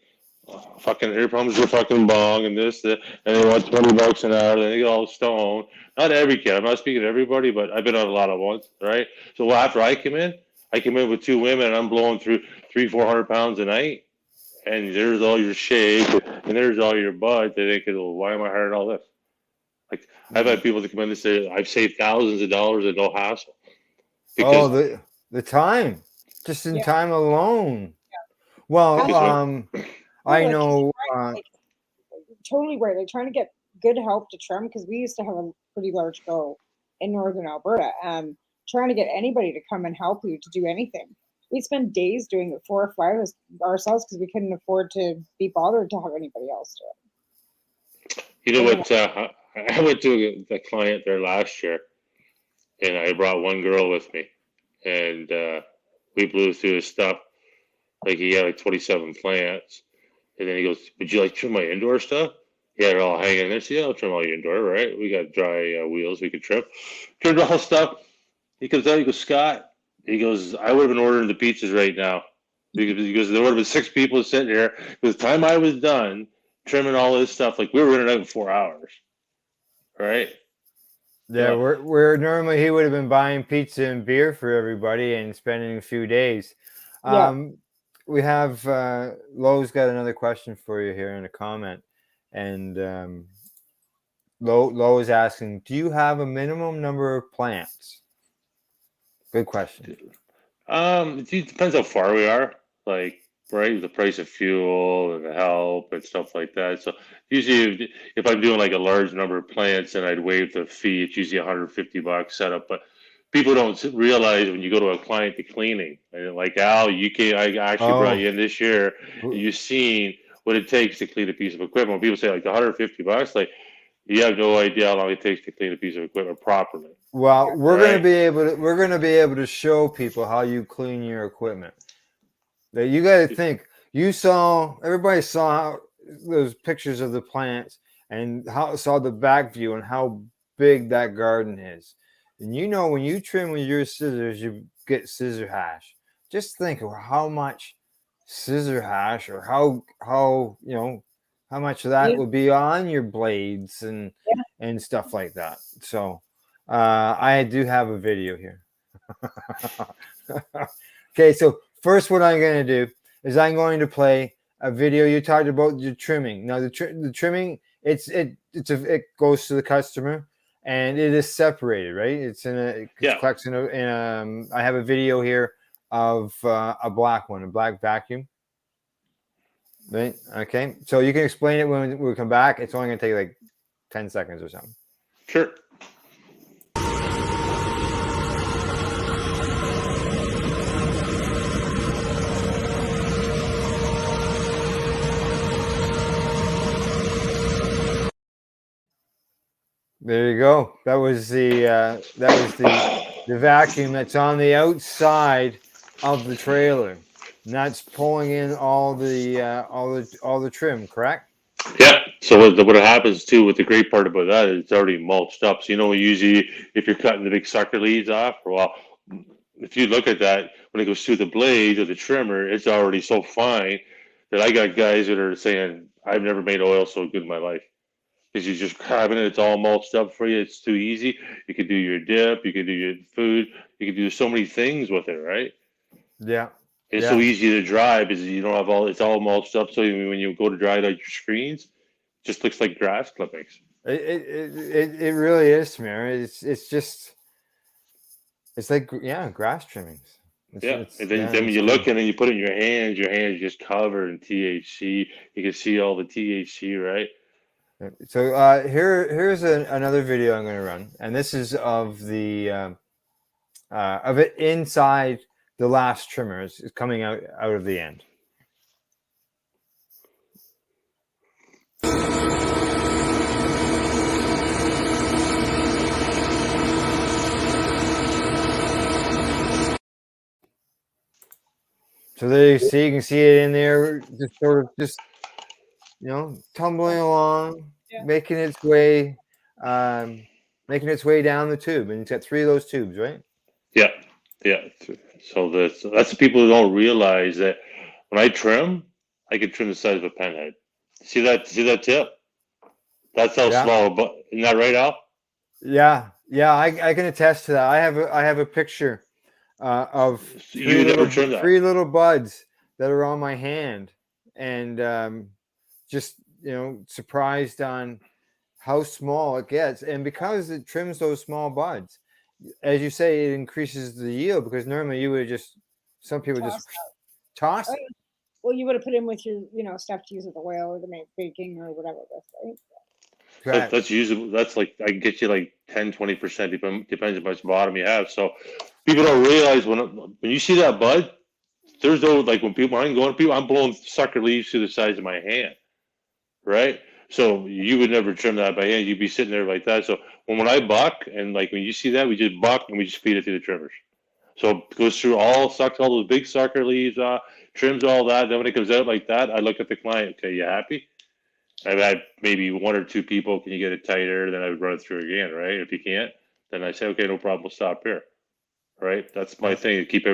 Fucking here comes your fucking bong and this, and they want $20 an hour. Then they get all stoned. Not every kid. I'm not speaking to everybody, but I've been on a lot of ones, right? So after I come in with 2 women, and I'm blowing through 300-400 pounds a night, and there's all your shake, and there's all your bud. They think, well, why am I hiring all this? Like I've had people that come in and say, I've saved thousands of dollars at no hassle. Because the time, just in time alone. Yeah. Well, I know. Totally right. They're trying to get good help to trim because we used to have a pretty large grow in northern Alberta. Trying to get anybody to come and help you to do anything. We spend days doing it 4 or 5 ourselves because we couldn't afford to be bothered to have anybody else do it. You know what? I went to a client there last year, and I brought one girl with me, and we blew through his stuff. Like he had like 27 plants. And then he goes, would you like trim my indoor stuff? Yeah, they're all hanging in there. So yeah, I'll trim all your indoor, right? We got dry wheels we could trim. Trimmed all stuff. He comes out, he goes, Scott, he goes, I would have been ordering the pizzas right now. He goes, there would have been 6 people sitting here. By the time I was done trimming all this stuff, like we were in it out in 4 hours. Right? Yeah, we're normally he would have been buying pizza and beer for everybody and spending a few days. Yeah. We have Lowe's got another question for you here in a comment, and Lowe is asking, do you have a minimum number of plants? Good question. It depends how far we are, like, right, the price of fuel and the help and stuff like that. So usually if I'm doing like a large number of plants and I'd waive the fee, it's usually $150 setup. But people don't realize when you go to a client to cleaning, and like Al, I actually brought you in this year, and you've seen what it takes to clean a piece of equipment. When people say like $150, like you have no idea how long it takes to clean a piece of equipment properly. Well, we're gonna be able to show people how you clean your equipment. That you got to think. Everybody saw those pictures of the plants and saw the back view and how big that garden is. And when you trim with your scissors, you get scissor hash. Just think of how much scissor hash, or how much of that would be on your blades and stuff like that. So I do have a video here. Okay, so first what I'm going to do is I'm going to play a video you talked about the trimming. Now the trimming, it goes to the customer and it is separated, right? It's collects in I have a video here of a black vacuum. Right. Okay. So you can explain it when we come back. It's only going to take like 10 seconds or something. Sure. There you go. That was the vacuum that's on the outside of the trailer. And that's pulling in all the trim, correct? Yeah. So what happens too, with the great part about that is it's already mulched up. So usually if you're cutting the big sucker leads off, well, if you look at that when it goes through the blade or the trimmer, it's already so fine that I got guys that are saying, "I've never made oil so good in my life." Because you're just grabbing it, it's all mulched up for you. It's too easy. You can do your dip, you can do your food, you can do so many things with it, right? Yeah. It's so easy to dry because you don't have it's all mulched up. So when you go to dry it out your screens, it just looks like grass clippings. It really is, Tamara. It's like grass trimmings. And then when you look at it and you put it in your hands just covered in THC. You can see all the THC, right? So here's another video I'm going to run, and this is of the of it inside the last trimmer. It's coming out of the end. So there you can see it in there, just tumbling along, making its way down the tube, and it's got 3 of those tubes, right? Yeah. So that's the people who don't realize that when I trim, I can trim the size of a pen head. See that tip? That's how small. But isn't that right, Al? Yeah. I can attest to that. I have a picture of 3 little buds that are on my hand, and just surprised on how small it gets. And because it trims those small buds, as you say, it increases the yield, because normally you would some people just toss it. Well, you would have put in with your stuff to use with the oil or to make baking or whatever with, right? That's usable. That's like, I can get you like 10-20%, depends on how much bottom you have. So people don't realize when you see that bud, there's no, like when I'm going to people, I'm blowing sucker leaves to the size of my hand, right? So you would never trim that by hand. You'd be sitting there like that. So when I buck, and like when you see that, we just buck and we just feed it through the trimmers. So it goes through sucks all those big sucker leaves off, trims all that. Then when it comes out like that, I look at the client. Okay, you happy? I've had maybe 1 or 2 people. Can you get it tighter? Then I would run it through again, right? If you can't, then I say, okay, no problem. We'll stop here, right? That's my thing. Keep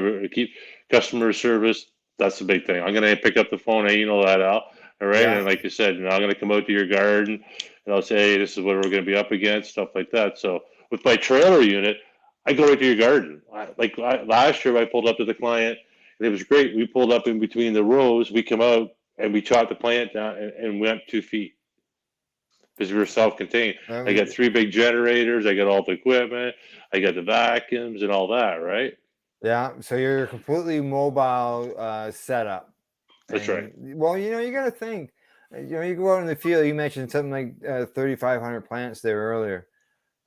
customer service. That's the big thing. I'm gonna pick up the phone. Hey, you know that, Al. All right, and like you said, I'm gonna come out to your garden, and I'll say, hey, this is what we're gonna be up against, stuff like that. So with my trailer unit, I go right to your garden. Last year, I pulled up to the client, and it was great. We pulled up in between the rows. We come out and we chopped the plant down and went 2 feet because we were self-contained. I got 3 big generators. I got all the equipment. I got the vacuums and all that, right? Yeah. So you're a completely mobile setup. That's right. Well, you got to think. You go out in the field. You mentioned something like 3,500 plants there earlier.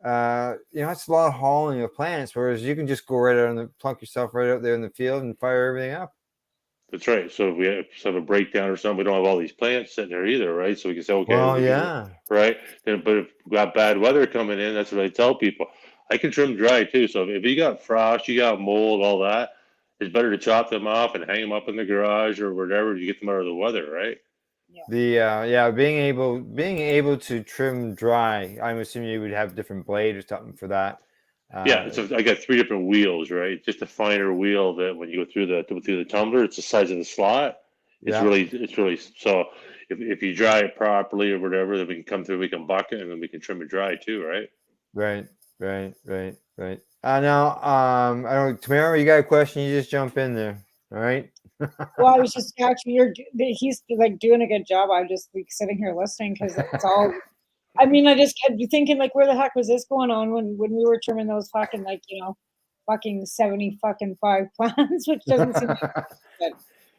It's a lot of hauling of plants, whereas you can just go right out and plunk yourself right out there in the field and fire everything up. That's right. So if we have a breakdown or something, we don't have all these plants sitting there either, right? So we can say, okay, right. But if we got bad weather coming in, that's what I tell people. I can trim dry too. So if you got frost, you got mold, all that, it's better to chop them off and hang them up in the garage or whatever to get them out of the weather, right? Being able to trim dry, I'm assuming you would have different blade or something for that. So I got 3 different wheels, right? Just a finer wheel that when you go through the tumbler, it's the size of the slot. It's really so. If you dry it properly or whatever, then we can come through, we can buck it, and then we can trim it dry too, right? Right. Now, I don't know, Tamara, you got a question? You just jump in there. All right. Well, I was just actually, he's like doing a good job. I'm just like sitting here listening because it's all. I mean, I just kept thinking like, where the heck was this going on when we were trimming those fucking like fucking 70 fucking 5 plants, which doesn't seem like but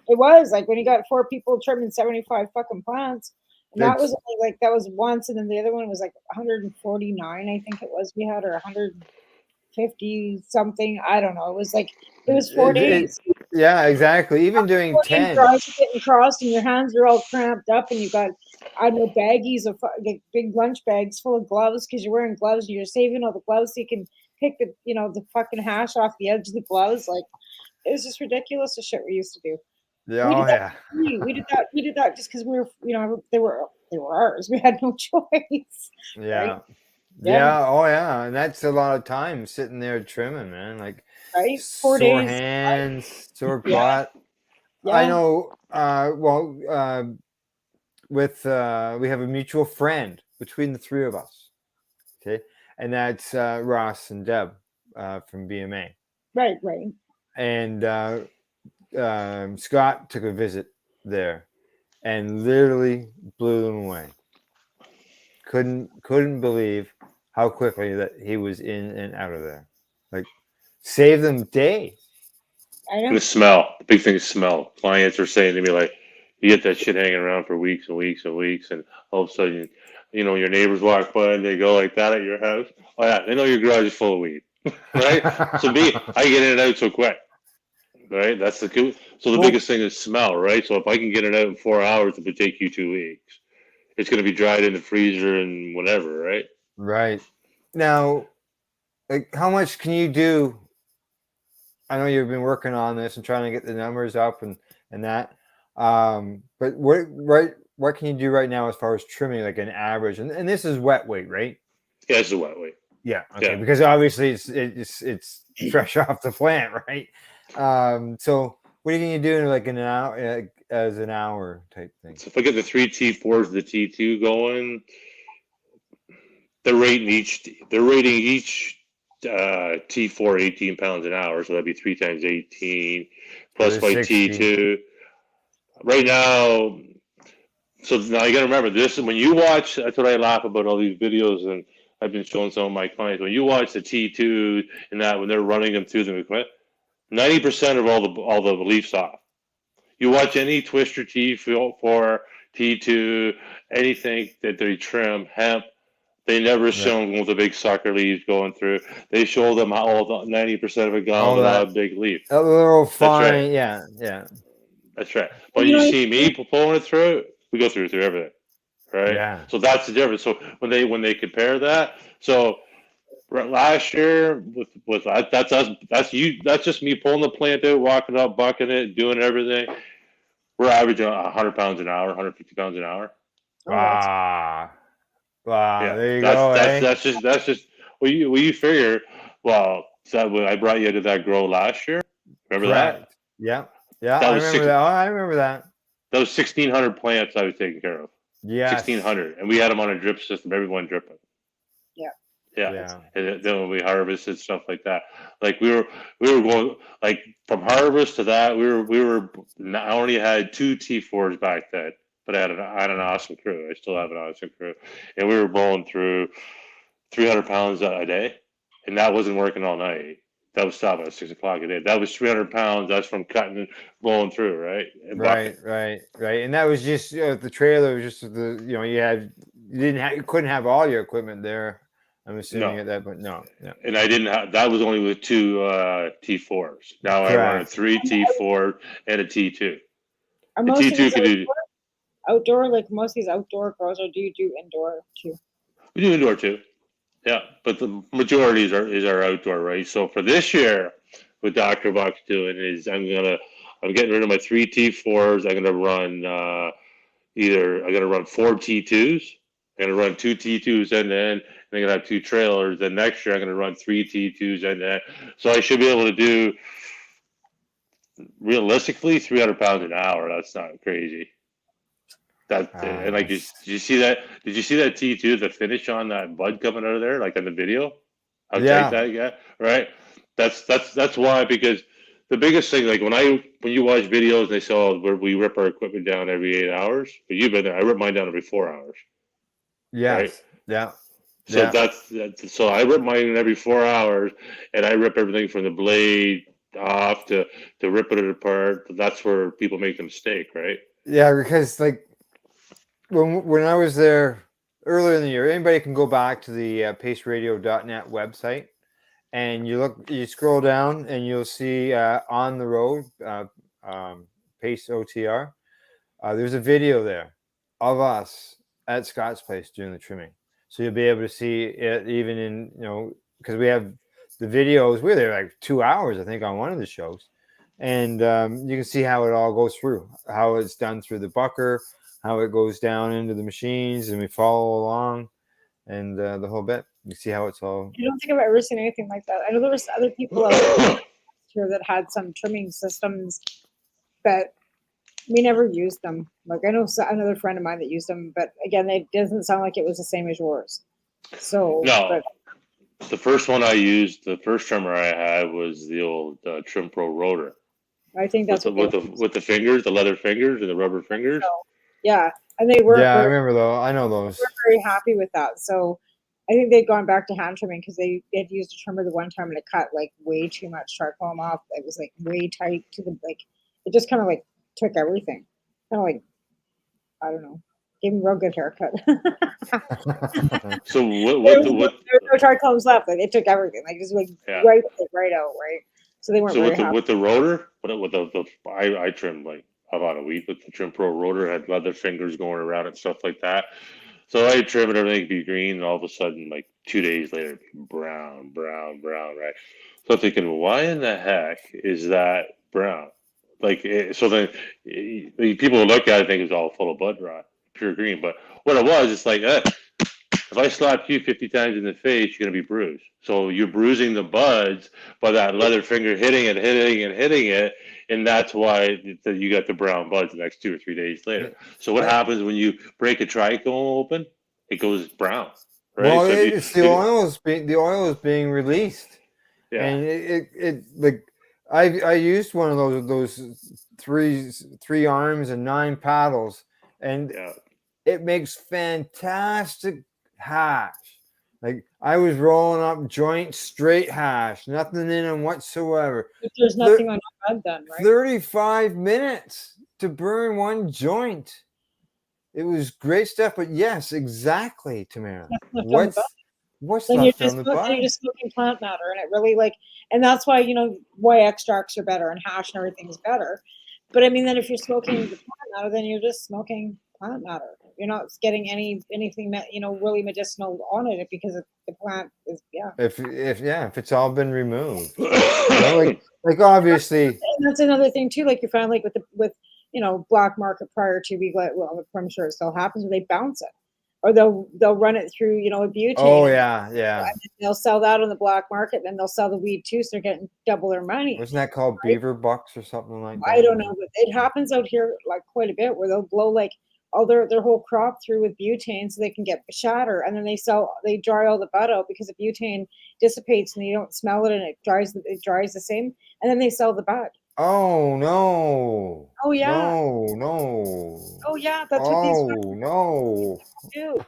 it was like when you got 4 people trimming 75 fucking plants, and that was only like that was once, and then the other one was like 149, I think it was we had, or 150 something. I don't know. It was like it was 4 days. Yeah, exactly. Even doing 10. Drives getting crossed, and your hands are all cramped up, and you got, I don't know, baggies of like big lunch bags full of gloves because you're wearing gloves. And you're saving all the gloves so you can pick the the fucking hash off the edge of the gloves. Like it was just ridiculous the shit we used to do. Yeah, We did that just because we were they were ours. We had no choice. Yeah. Right? Yeah. Oh yeah. And that's a lot of time sitting there trimming, man. Like 4 days. Sore hands, sore butt. Yeah. I know. With we have a mutual friend between the 3 of us. Okay, and that's Ross and Deb from BMA. Right. And Scott took a visit there, and literally blew them away. Couldn't believe how quickly that he was in and out of there. Like, saved them days. And the smell. The big thing is smell. Clients are saying to me, like, you get that shit hanging around for weeks and weeks and weeks, and all of a sudden, your neighbors walk by and they go like that at your house. Oh yeah, they know your garage is full of weed, right? So I get in and out so quick, right? That's the cool. So the biggest thing is smell, right? So if I can get it out in 4 hours, it would take you 2 weeks. It's going to be dried in the freezer and whatever, right? Right. Now, like, how much can you do? I know you've been working on this and trying to get the numbers up and that. But what can you do right now as far as trimming, like an average? And this is wet weight, right? Yeah, it's a wet weight. Yeah. Okay. Yeah. Because obviously it's fresh off the plant, right? So what can you do in like an hour, as an hour type thing? So if I get the 3 T4s, the T2 going, they're rating each T4 18 pounds an hour, so that'd be 3 times 18 plus my 60. T2. Right now, so now you got to remember this. When you watch, that's what I laugh about all these videos, and I've been showing some of my clients. When you watch the T2 and that, when they're running them through the equipment, 90% of all the leaves off. You watch any twister T4, T2, anything that they trim, hemp, they never show them with the big sucker leaves going through. They show them how all the 90% of it gone without a big leaf. A little fine, right. yeah. That's right. But you see me pulling it through, we go through everything, right? Yeah. So that's the difference. So when they compare that, so last year with that's us, that's just me pulling the plant out, walking up, bucking it, doing everything. We're averaging 100 pounds an hour, 150 pounds an hour. Wow. Yeah, there you go. That's just well you figure. Well, so I brought you to that grow last year. Remember that? Yeah. I remember that. That was 1,600 plants I was taking care of. Yeah, 1,600, and we had them on a drip system. Everyone dripping. Yeah. And then when we harvested stuff like that, like we were going like from harvest to that. I only had 2 T4s back then, but I had an awesome crew. I still have an awesome crew, and we were blowing through 300 pounds a day, and that wasn't working all night. That was stopping at 6 o'clock a day. That was 300 pounds. That's from cutting and blowing through, right? And right. And that was just the trailer. Was just you couldn't have all your equipment there. I'm assuming at that, but no. And I didn't have. That was only with 2 T4s. Now I run a 3 T4 and a T2. Are most of these outdoor, like most of these outdoor grows, or do you do indoor too? We do indoor too. Yeah, but the majority is our outdoor, right? So for this year, what Dr. Buck's doing is I'm getting rid of my 3 T4s. I'm gonna run I'm gonna run 4 T2s. I'm gonna run 2 T2s end to end, and I'm gonna have 2 trailers. Then next year I'm gonna run 3 T2s end to end. So I should be able to do realistically 300 pounds an hour. That's not crazy. And like, did you see that? Did you see that T2, the finish on that bud coming out of there, like on the video? How tight that got, right? That's why, because the biggest thing, like when you watch videos, they say, "Oh, we rip our equipment down every 8 hours." But you've been there. I rip mine down every 4 hours. Right. Yes. Yeah. So Yeah. that's so I rip mine every 4 hours, and I rip everything from the blade off to rip it apart. That's where people make the mistake, right? Yeah, because like when I was there earlier in the year, anybody can go back to the paceradio.net website, and you scroll down, and you'll see on the road, Pace OTR. There's a video there of us at Scott's place doing the trimming, so you'll be able to see it even in because we have the videos. We're there like 2 hours, I think, on one of the shows, and you can see how it all goes through, how it's done through the bucker, how it goes down into the machines, and we follow along, and the whole bit. You see how it's all. I don't think I've ever seen anything like that. I know there was other people out here that had some trimming systems, but we never used them. Like I know another friend of mine that used them, but again, it doesn't sound like it was the same as yours. So No, the first one I used, the first trimmer I had was the old Trim Pro rotor. I think that's with the fingers, the leather fingers, and the rubber fingers. So, yeah, and they were. Yeah, I remember those. I know those. We were very happy with that. So I think they'd gone back to hand trimming because they had used a trimmer the one time and it cut like way too much trichome off. It was like way tight to the it just kind of like took everything. Kind of like, I don't know, gave me a real good haircut. So what there was no trichomes left. Like it took everything. Like just like right out, right. So they weren't. So with the rotor, I trimmed like about a week with the Trim Pro rotor. Had leather fingers going around and stuff like that. So I trim it, everything be green, and all of a sudden, like 2 days later, brown, right? So I'm thinking, why in the heck is that brown? Like, so then people would look at it and think it's all full of bud rot, pure green. But what it was, it's like, if I slap you 50 times in the face, you're going to be bruised. So you're bruising the buds by that leather finger hitting it. And that's why you got the brown buds the next 2 or 3 days later. So what happens when you break a trichome open? It goes brown. Right? Well, so it's the oil is being released. Yeah. And it like I used one of those three arms and 9 paddles, and it makes fantastic hash. Like I was rolling up joint straight hash, nothing in them whatsoever. But there's nothing on your bud then, right? 35 minutes to burn one joint. It was great stuff, but yes, exactly, Tamara. What's left on the bud? You're just smoking plant matter, and it really and that's why why extracts are better and hash and everything is better. But I mean, then if you're smoking the plant matter, then you're just smoking plant matter. You're not getting anything really medicinal on it because the plant is If it's all been removed, like obviously. And that's another thing too. Like you found like with black market prior to I'm sure it still happens where they bounce it, or they'll run it through a butane. Oh yeah. And they'll sell that on the black market, then they'll sell the weed too, so they're getting double their money. Wasn't that called beaver bucks or something like that? I don't know, but it happens out here like quite a bit where they'll blow like all their whole crop through with butane so they can get shatter, and then they dry all the bud out because the butane dissipates and you don't smell it and it dries the same, and then they sell the bud. Oh no. Oh yeah. No. Oh yeah, that's what these no. do.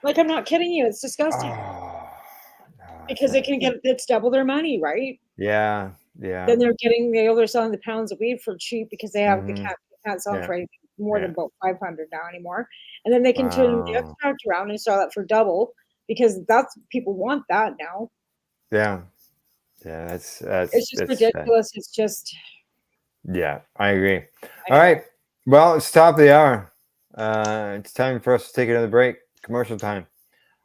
Like I'm not kidding you, it's disgusting. Because it's double their money, right? Yeah. Then they're selling the pounds of weed for cheap because they can't sell it for anything more than about 500 now anymore. And then they can turn the extract around and sell it for double because people want that now. Yeah. Yeah, it's just ridiculous. It's just. Yeah, I agree. All right. Well, it's top of the hour. It's time for us to take another break. Commercial time.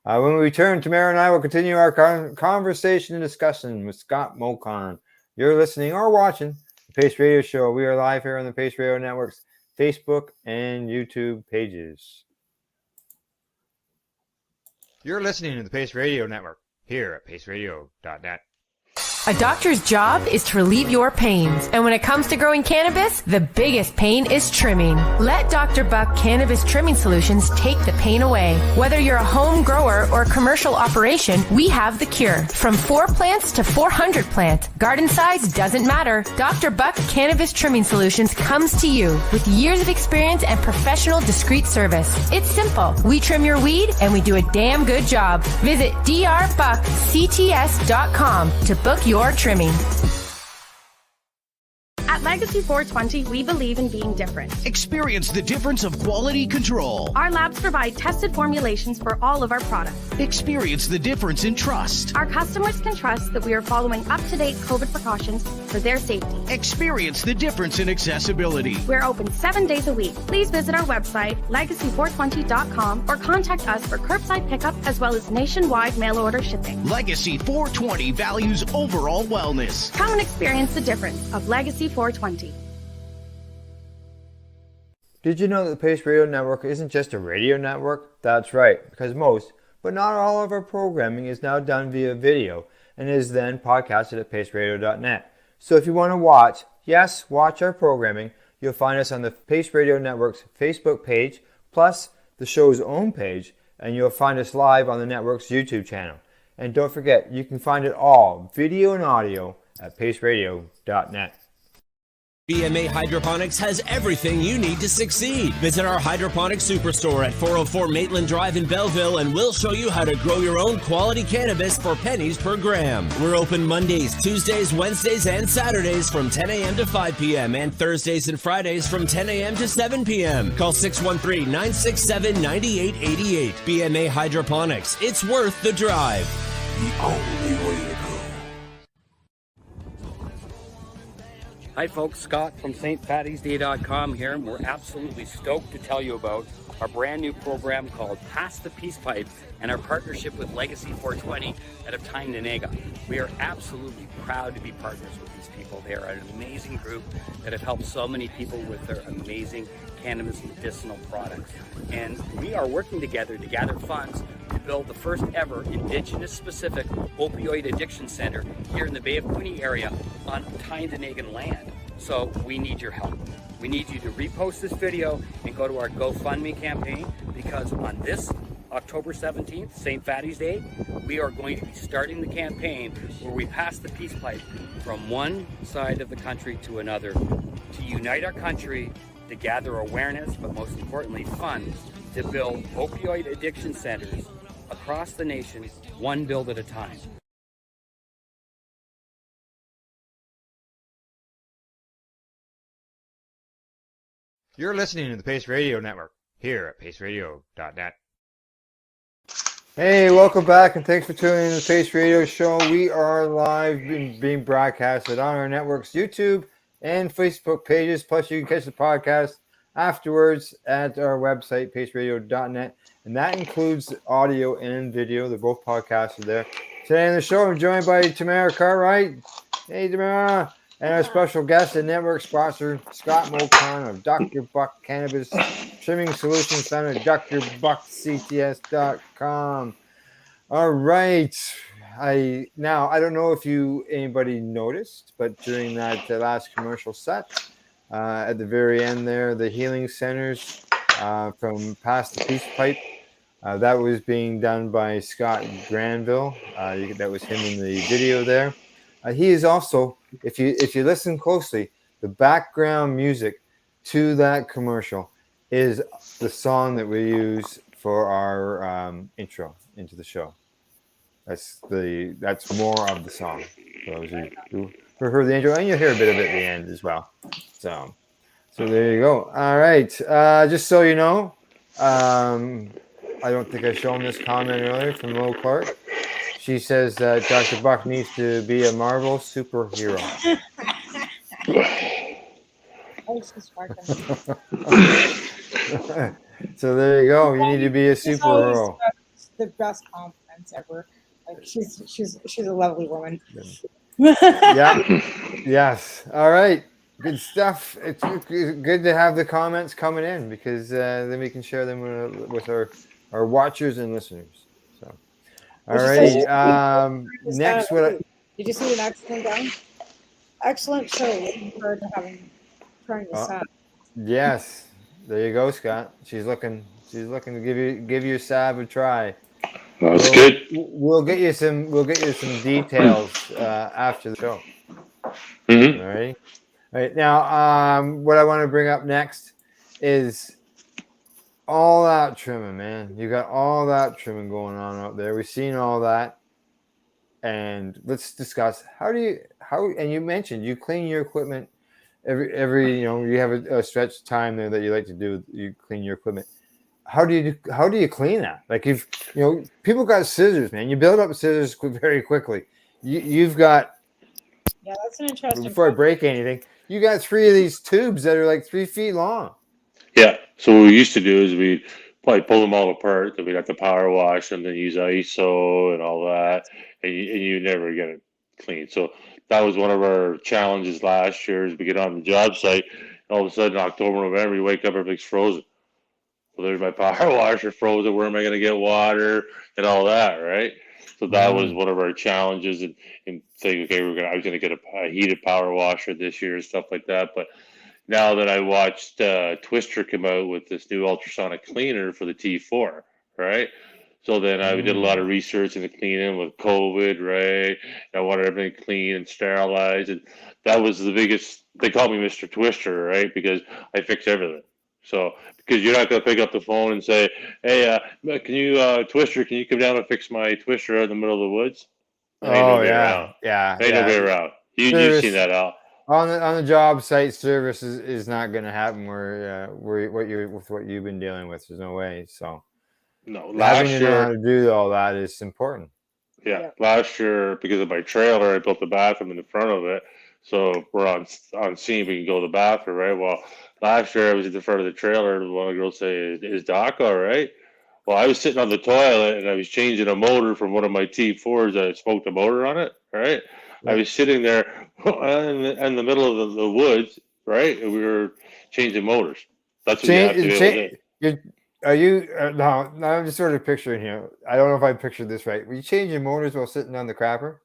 When we return, Tamara and I will continue our conversation and discussion with Scott Mocon. You're listening or watching the Pace Radio Show. We are live here on the Pace Radio Network's Facebook and YouTube pages. You're listening to the Pace Radio Network here at paceradio.net. A doctor's job is to relieve your pains. And when it comes to growing cannabis, the biggest pain is trimming. Let Dr. Buck Cannabis Trimming Solutions take the pain away. Whether you're a home grower or a commercial operation, we have the cure. From 4 plants to 400 plant. Garden size doesn't matter. Dr. Buck Cannabis Trimming Solutions comes to you with years of experience and professional discreet service. It's simple. We trim your weed and we do a damn good job. Visit drbuckcts.com to book your trimming. At Legacy 420, we believe in being different. Experience the difference of quality control. Our labs provide tested formulations for all of our products. Experience the difference in trust. Our customers can trust that we are following up-to-date COVID precautions for their safety. Experience the difference in accessibility. We're open 7 days a week. Please visit our website, legacy420.com, or contact us for curbside pickup as well as nationwide mail order shipping. Legacy 420 values overall wellness. Come and experience the difference of Legacy 420. Did you know that the Pace Radio Network isn't just a radio network? That's right, because most, but not all of our programming is now done via video and is then podcasted at paceradio.net. So if you want to watch our programming, you'll find us on the Pace Radio Network's Facebook page, plus the show's own page, and you'll find us live on the network's YouTube channel. And don't forget, you can find it all, video and audio, at paceradio.net. BMA Hydroponics has everything you need to succeed. Visit our hydroponics superstore at 404 Maitland Drive in Belleville and we'll show you how to grow your own quality cannabis for pennies per gram. We're open Mondays, Tuesdays, Wednesdays, and Saturdays from 10 a.m. to 5 p.m. and Thursdays and Fridays from 10 a.m. to 7 p.m. Call 613-967-9888. BMA Hydroponics. It's worth the drive. The only way to go. Hi folks, Scott from stfattiesday.com here, and we're absolutely stoked to tell you about our brand new program called Pass the Peace Pipe and our partnership with Legacy 420 out of Tyne-Nanaga. We are absolutely proud to be partners with these people. They are an amazing group that have helped so many people with their amazing cannabis medicinal products. And we are working together to gather funds to build the first ever Indigenous specific opioid addiction center here in the Bay of Quinte area on Tyne-Nanagan land. So we need your help. We need you to repost this video and go to our GoFundMe campaign, because on this October 17th, St. Fatty's Day, we are going to be starting the campaign where we pass the peace pipe from one side of the country to another to unite our country, to gather awareness, but most importantly funds to build opioid addiction centers across the nation, one build at a time. You're listening to the Pace Radio Network here at paceradio.net. Hey, welcome back and thanks for tuning in to the Pace Radio Show. We are live being broadcasted on our network's YouTube and Facebook pages. Plus, you can catch the podcast afterwards at our website, paceradio.net. And that includes audio and video. They're both podcasted there. Today on the show, I'm joined by Tamara Cartwright. Hey, Tamara. And our special guest and network sponsor, Scott Mocon of Dr. Buck Cannabis Trimming Solutions, found at drbuckcts.com. All right. I don't know if anybody noticed, but during that last commercial set, at the very end there, the healing centers from Past the Peace Pipe, that was being done by Scott Granville. That was him in the video there. He is also, if you listen closely, the background music to that commercial is the song that we use for our intro into the show. That's more of the song. For those who heard the intro, and you'll hear a bit of it at the end as well. So there you go. All right. Just so you know, I don't think I've shown this comment earlier from Lo Clark. She says that Dr. Buck needs to be a Marvel superhero. So there you go. You need to be a superhero. The best compliments ever. Like she's a lovely woman. Yeah. Yes. All right. Good stuff. It's good to have the comments coming in, because then we can share them with our watchers and listeners. So, all righty. Next, Did you see the next one down? Excellent show. Looking forward to trying this out. Yes, there you go, Scott. She's looking to give you Sab a try. That's good. We'll get you some details after the show. Mm-hmm. All right. All right. Now, what I want to bring up next is all that trimming, man. You got all that trimming going on out there. We've seen all that. And let's discuss and you mentioned you clean your equipment every you have a stretch of time there that you like to do. You clean your equipment. How do you clean that? Like if people got scissors, man. You build up scissors very quickly. You've got that's an interesting. Before I break anything, you got 3 of these tubes that are like 3 feet long. Yeah. So what we used to do is we'd probably pull them all apart. Then we'd have to power wash them, then use ISO and all that, and you never get it clean. So that was one of our challenges last year. Is we get on the job site, and all of a sudden October, November, you wake up, everything's frozen. Well, there's my power washer frozen. Where am I going to get water and all that, right? So that was one of our challenges, and saying, okay, I was going to get a heated power washer this year and stuff like that. But now that I watched Twister come out with this new ultrasonic cleaner for the T4, right? So then I did a lot of research into cleaning with COVID, right? I wanted everything clean and sterilized, and that was the biggest. They call me Mr. Twister, right? Because I fix everything. So because you're not going to pick up the phone and say, "Hey, can you Twister? Can you come down and fix my Twister out in the middle of the woods?" Ain't nobody around. You've seen that out. On the job site, service is not going to happen where what you've been dealing with. There's no way. So no, having to know how to do all that is important. Yeah, last year because of my trailer, I built a bathroom in the front of it, so we're on scene. We can go to the bathroom, right? Well, last year I was in the front of the trailer, and one of the girls say, "Is Doc all right?" Well, I was sitting on the toilet and I was changing a motor from one of my T4s that had smoked a motor on it, right? I was sitting there in the middle of the woods, right? And we were changing motors. That's what you have to be able to do. Are you no? I'm just sort of picturing here. I don't know if I pictured this right. Were you changing motors while sitting on the crapper?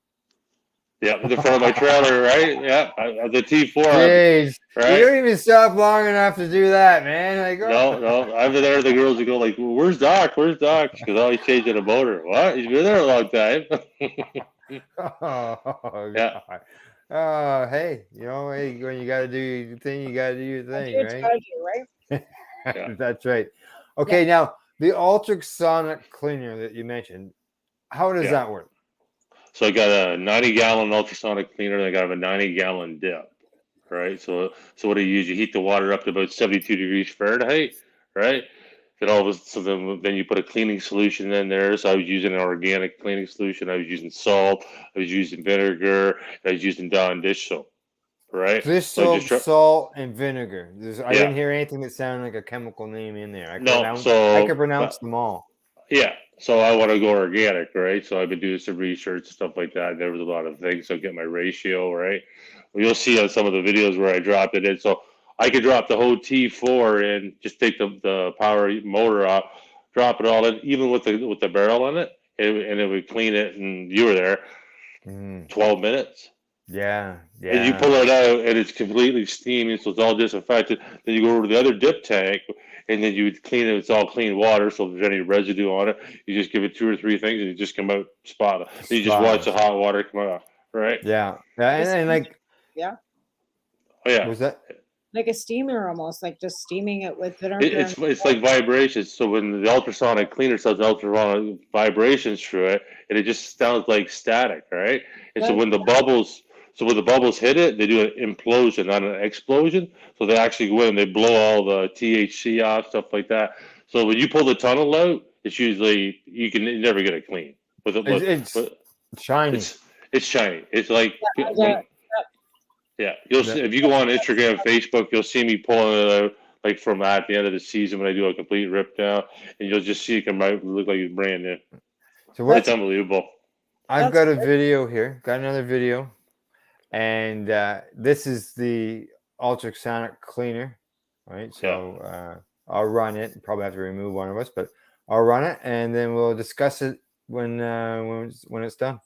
Yeah, in the front of my trailer, right? Yeah, the T4. Jeez, right? You don't even stop long enough to do that, man. Like, no. I'm there. The girls would go like, "Where's Doc? Where's Doc?" Because oh, he's changing a motor. What? He's been there a long time. Yeah. Hey, when you got to do your thing, you got to do your thing, right? Right? That's right. Okay, now the ultrasonic cleaner that you mentioned, how does that work? So I got a 90-gallon ultrasonic cleaner, and I got a 90-gallon dip, right? So what do you use? You heat the water up to about 72 degrees Fahrenheit, right? Then you put a cleaning solution in there. So I was using an organic cleaning solution. I was using salt. I was using vinegar. I was using Dawn dish soap, right? Dish soap, salt, and vinegar. I didn't hear anything that sounded like a chemical name in there. I could pronounce them all. Yeah. So I want to go organic, right? So I've been doing some research, stuff like that. There was a lot of things. So get my ratio, right? Well, you'll see on some of the videos where I dropped it in. So I could drop the whole T4 in, just take the power motor out, drop it all in, even with the barrel in it, and it would clean it. And you were there, 12 minutes. Yeah. And you pull it out, and it's completely steaming, so it's all disinfected. Then you go over to the other dip tank, and then you would clean it. It's all clean water, so if there's any residue on it, you just give it 2 or 3 things, and you just come out spotless. You just watch the hot water come out, right? Yeah. And like. Yeah. Oh yeah. Was that? Like a steamer, almost like just steaming it with vinegar. It's like vibrations. So when the ultrasonic cleaner does ultrasonic vibrations through it, and it just sounds like static, right? And so when the bubbles hit it, they do an implosion, not an explosion. So they actually go in and they blow all the THC off, stuff like that. So when you pull the tunnel out, it's usually you never get it clean. It's shiny. It's shiny. It's like. Yeah, you'll see if you go on Instagram, Facebook, you'll see me pulling it out like from at the end of the season when I do a complete rip down, and you'll just see it come out, look like it's brand new. So it's unbelievable. I've got a video here. Got another video, and this is the ultrasonic cleaner, right? So I'll run it. Probably have to remove one of us, but I'll run it, and then we'll discuss it when it's done.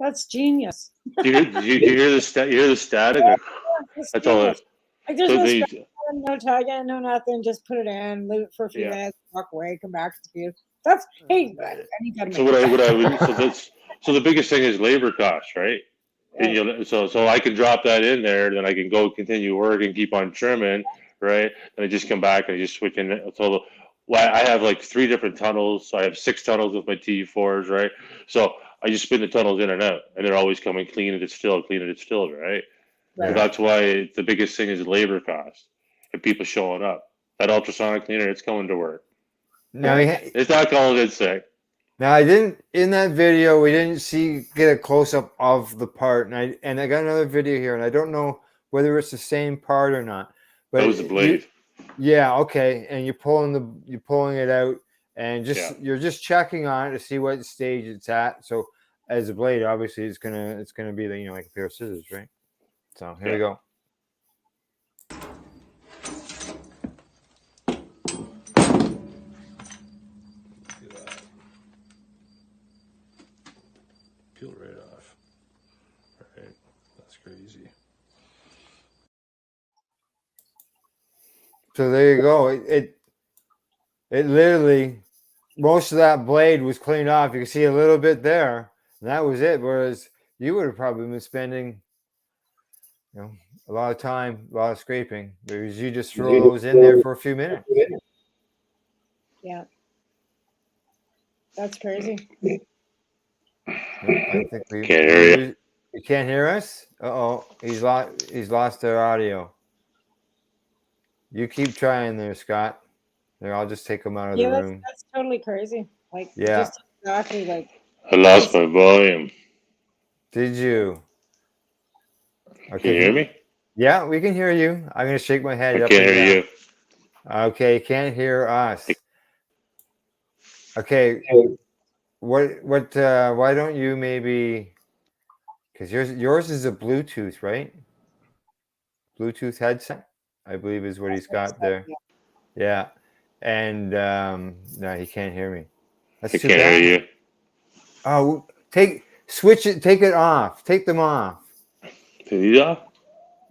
That's genius. You hear the static? Or, that's all. Like there's So no they, scratch, no tag in, no nothing. Just put it in, leave it for a few Yeah. minutes, walk away, come back. It's beautiful. That's hey, you gotta make so what I would so the biggest thing is labor costs, right? And so I can drop that in there, then I can go continue work and keep on trimming, right? And I just come back and I just switch in. So I have like 3 different tunnels. So I have 6 tunnels with my T4s, right? So I just spin the tunnels in and out, and they're always coming clean and distilled, right? So that's why the biggest thing is labor cost and people showing up. That ultrasonic cleaner, it's coming to work. Now, It's not calling in sick. Now I didn't in that video. We didn't get a close up of the part, and I got another video here, and I don't know whether it's the same part or not. But That was the blade. Yeah. Okay. And you're pulling it out, and you're just checking on it to see what stage it's at. So as a blade, obviously it's gonna be like a pair of scissors, right? So here we go. Peel right off. Right. That's crazy. So there you go. It literally, most of that blade was cleaned off. You can see a little bit there, and that was it. Whereas you would have probably been spending, a lot of time, a lot of scraping, because you just throw those in there for a few minutes. Yeah, that's crazy. I think we can't hear you. You can't hear us? Uh-oh, he's lost our audio. You keep trying there, Scott. There, I'll just take him out of the room. That's totally crazy. Yeah. Just exactly I lost my volume. Did you? Okay. Can you hear me? Yeah, we can hear you. I'm gonna shake my head. I can't hear you. Okay, can't hear us. Okay. What why don't you maybe, because yours is a Bluetooth, right? Bluetooth headset, I believe is what he's got there. Yeah. And no, he can't hear me. That's too bad. I can't hear you. Oh, switch it, take it off. Take them off. Yeah.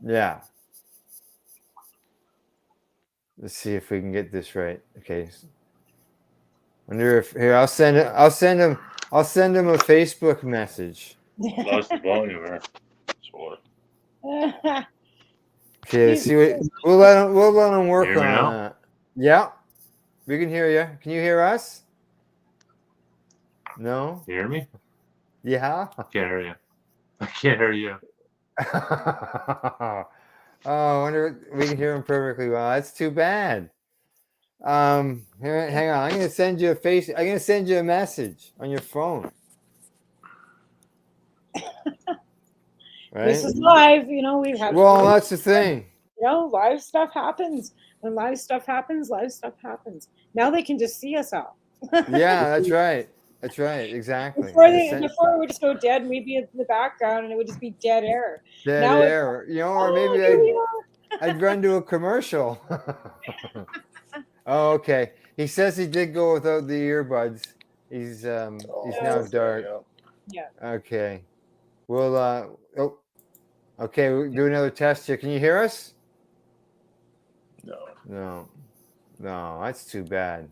Yeah. Let's see if we can get this right. Okay. Wonder if here I'll send him a Facebook message. Lost the volume there. Okay, let's see what we'll let him work on now? that. Yeah. We can hear you. Can you hear us? No? You hear me? Yeah. I can't hear you. I can't hear you. Oh, I wonder if we can hear him perfectly well. That's too bad. Here, hang on. I'm gonna send you a message on your phone. Right? This is live, we've had. Well, that's the thing. Live stuff happens. When live stuff happens, Now they can just see us all. Yeah, that's right. That's right. Exactly. Before it would just go dead, and we'd be in the background, and it would just be dead air. Dead air. Or maybe I'd run to a commercial. Oh, okay. He says he did go without the earbuds. He's now dark. Yeah. Okay. We'll okay, we'll do another test here. Can you hear us? No, that's too bad.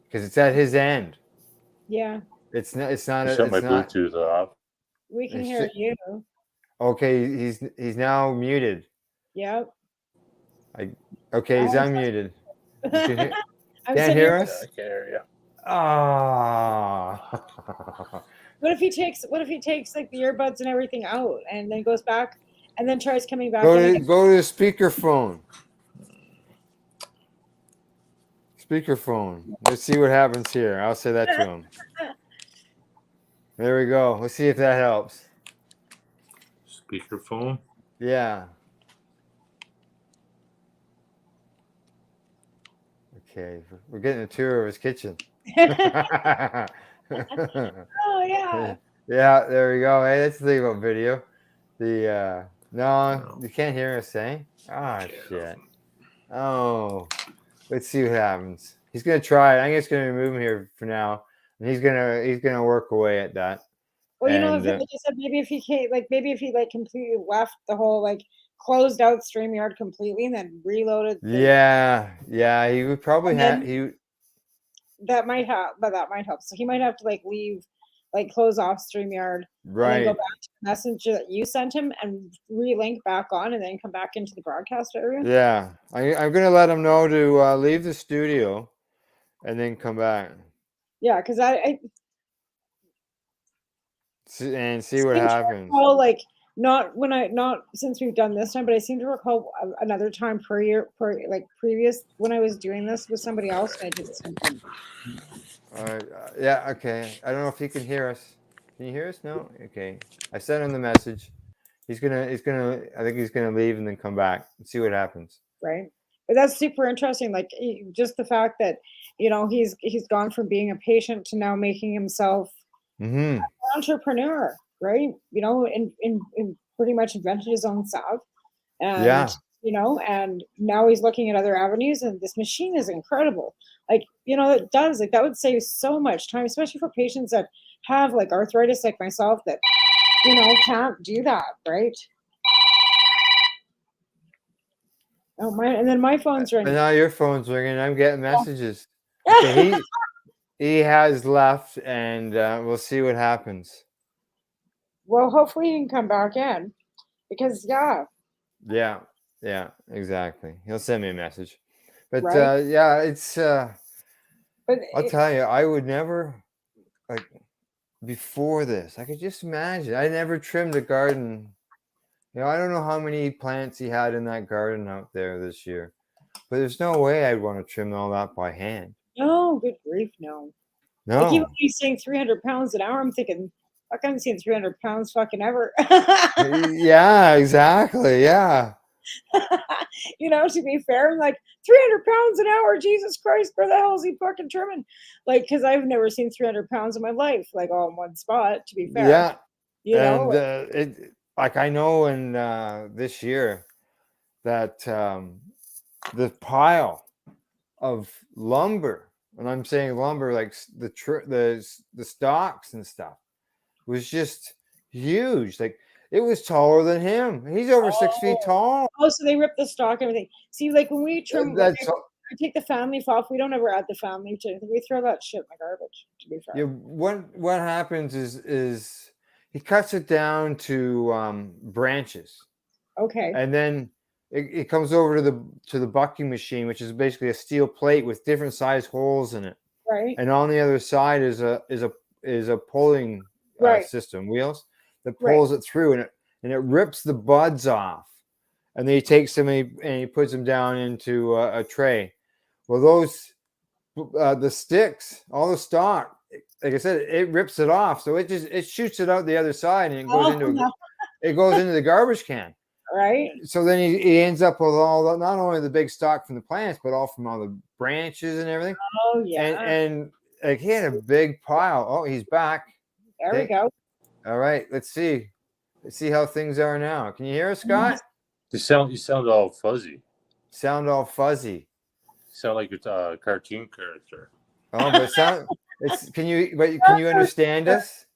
Because it's at his end. Yeah. It's not. Shut my Bluetooth off. We can hear you. Okay, he's now muted. Yep. Okay, he's unmuted. Can't hear us? I can't hear you. Ah. What if he takes like the earbuds and everything out, and then goes back, and then tries coming back? Go to the speakerphone. Speakerphone. Let's see what happens here. I'll say that to him. There we go. Let's see if that helps. Speakerphone? Yeah. Okay. We're getting a tour of his kitchen. Oh, yeah. Yeah, there we go. Hey, that's the thing about video. No, you can't hear us saying. Oh, shit. Oh. Let's see what happens. He's going to try it. I'm just going to remove him here for now. and he's gonna work away at that. Well, you know, And like I said, maybe if he can't, like maybe if he like completely left the whole like closed out StreamYard completely and then reloaded yeah, he would probably and have then that might help, but that might help. So he might have to like leave, like close off StreamYard and then go right. back to the messenger that you sent him and relink back on and then come back into the broadcast area. Yeah, I'm gonna let him know to leave the studio and then come back Yeah, because I and see what seem to happens. recall, like not since we've done this time, but I seem to recall another time per year, like previous when I was doing this with somebody else, and I just didn't. All right. Yeah. Okay. I don't know if he can hear us. Can you hear us? No. Okay. I sent him the message. He's gonna. I think he's gonna leave and then come back and see what happens. Right, but that's super interesting. Like just the fact that he's gone from being a patient to now making himself Mm-hmm. an entrepreneur, right? In pretty much invented his own stuff, and Yeah. and now he's looking at other avenues. And this machine is incredible. Like it does like that would save so much time, especially for patients that have like arthritis, like myself, that can't do that, right? Oh my! And then my phone's And ringing. now your phone's ringing. I'm getting messages. Okay. He has left, and we'll see what happens. Well, hopefully he can come back in because Yeah. Yeah. Exactly. He'll send me a message. But right. yeah, it's. But I'll tell you, I would never like before this. I could just imagine. I never trimmed a garden. I don't know how many plants he had in that garden out there this year, but there's no way I'd want to trim all that by hand. no, good grief, no. Like even No. when he's saying 300 pounds an hour, I'm thinking, fuck, I haven't seen 300 pounds fucking ever. Yeah, exactly. Yeah. To be fair, I'm like 300 pounds an hour. Jesus Christ, where the hell is he fucking trimming? Like, because I've never seen 300 pounds in my life, like all in one spot. To be fair, Yeah. And like, it like I know in this year that the pile of lumber, and I'm saying lumber like the stalks and stuff, was just huge. Like it was taller than him. He's over 6 feet tall. oh, so they rip the stalk and everything. See, like when we trim, like That's I take the fan leaf off. We don't ever add the fan leaf to anything. We throw that shit in the garbage. To be fair, yeah. What happens is he cuts it down to branches, okay, and then it comes over to the bucking machine, which is basically a steel plate with different size holes in it. right, And on the other side is a pulling right, system, wheels that right. pulls it through, and it rips the buds off, and then he takes them and he puts them down into a tray. Well, those the sticks, all the stalk, like I said, it rips it off, so it shoots it out the other side, and it goes into the garbage can. Right. So then he ends up with not only the big stalk from the plants, but all from all the branches and everything. Oh yeah. And like he had a big pile. Oh, he's back. There we go. All right, let's see. Let's see how things are now. Can you hear us, Scott? You sound all fuzzy. Sound all fuzzy. Sound like a cartoon character. Oh, but can you understand us?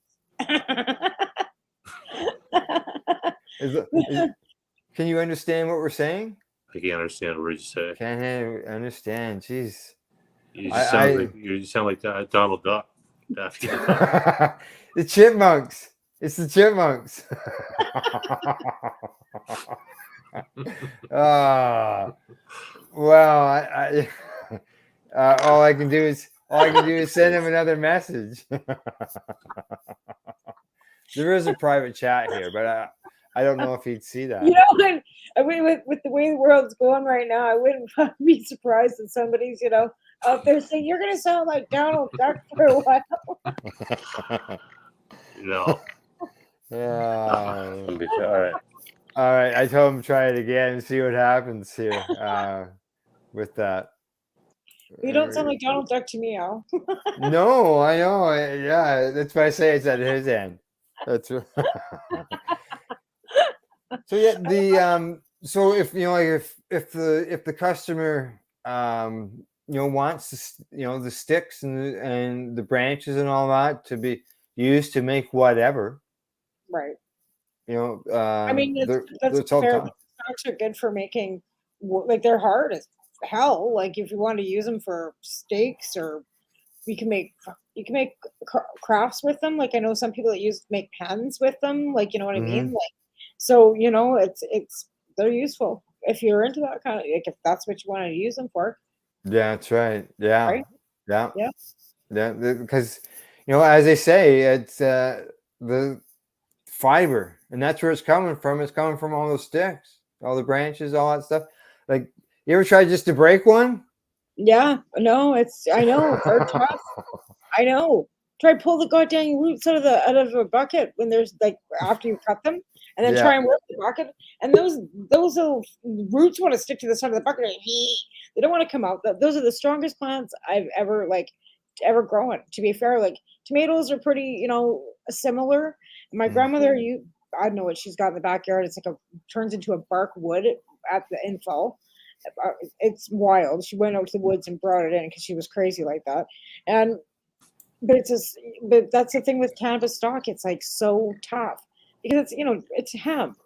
Can you understand what we're saying? I can't understand a word you say. Can't understand. Jeez. You sound like Donald Duck. The chipmunks. It's the chipmunks. Well, all I can do is send him another message. There is a private chat here, but I don't know if he'd see that. With the way the world's going right now, I wouldn't be surprised if somebody's out there saying you're gonna sound like Donald Duck for a while. No. All right. I told him to try it again and see what happens here with that. You don't sound like Donald Duck to me, Al. No, I know. Yeah, that's why I say it's at his end. That's right. So yeah, so if if the customer wants the sticks and the branches and all that to be used to make whatever. Right. I mean, that's all fair. done. Stocks are good for making, like, they're hard as hell. Like, if you want to use them for steaks, or you can make crafts with them. Like, I know some people that make pens with them. Like, you know what I mean? Like, so it's they're useful if you're into that kind of, like, if that's what you want to use them for. Yeah, that's right. Yeah, Right? yeah, Yeah. yeah. Because as they say, it's the fiber, and that's where it's coming from. It's coming from all those sticks, all the branches, all that stuff. Like, you ever try just to break one? Yeah. No, I know they're tough. I know. Try pull the goddamn roots out of a bucket when there's, like, after you cut them, and then try Yeah. and work the bucket. And those little roots want to stick to the side of the bucket. They don't want to come out. Those are the strongest plants I've ever grown. To be fair, like, tomatoes are pretty, similar. My grandmother, I don't know what she's got in the backyard. It's like turns into a bark wood in fall. It's wild. She went out to the woods and brought it in because she was crazy like that. And but that's the thing with cannabis stock. It's like so tough because it's hemp.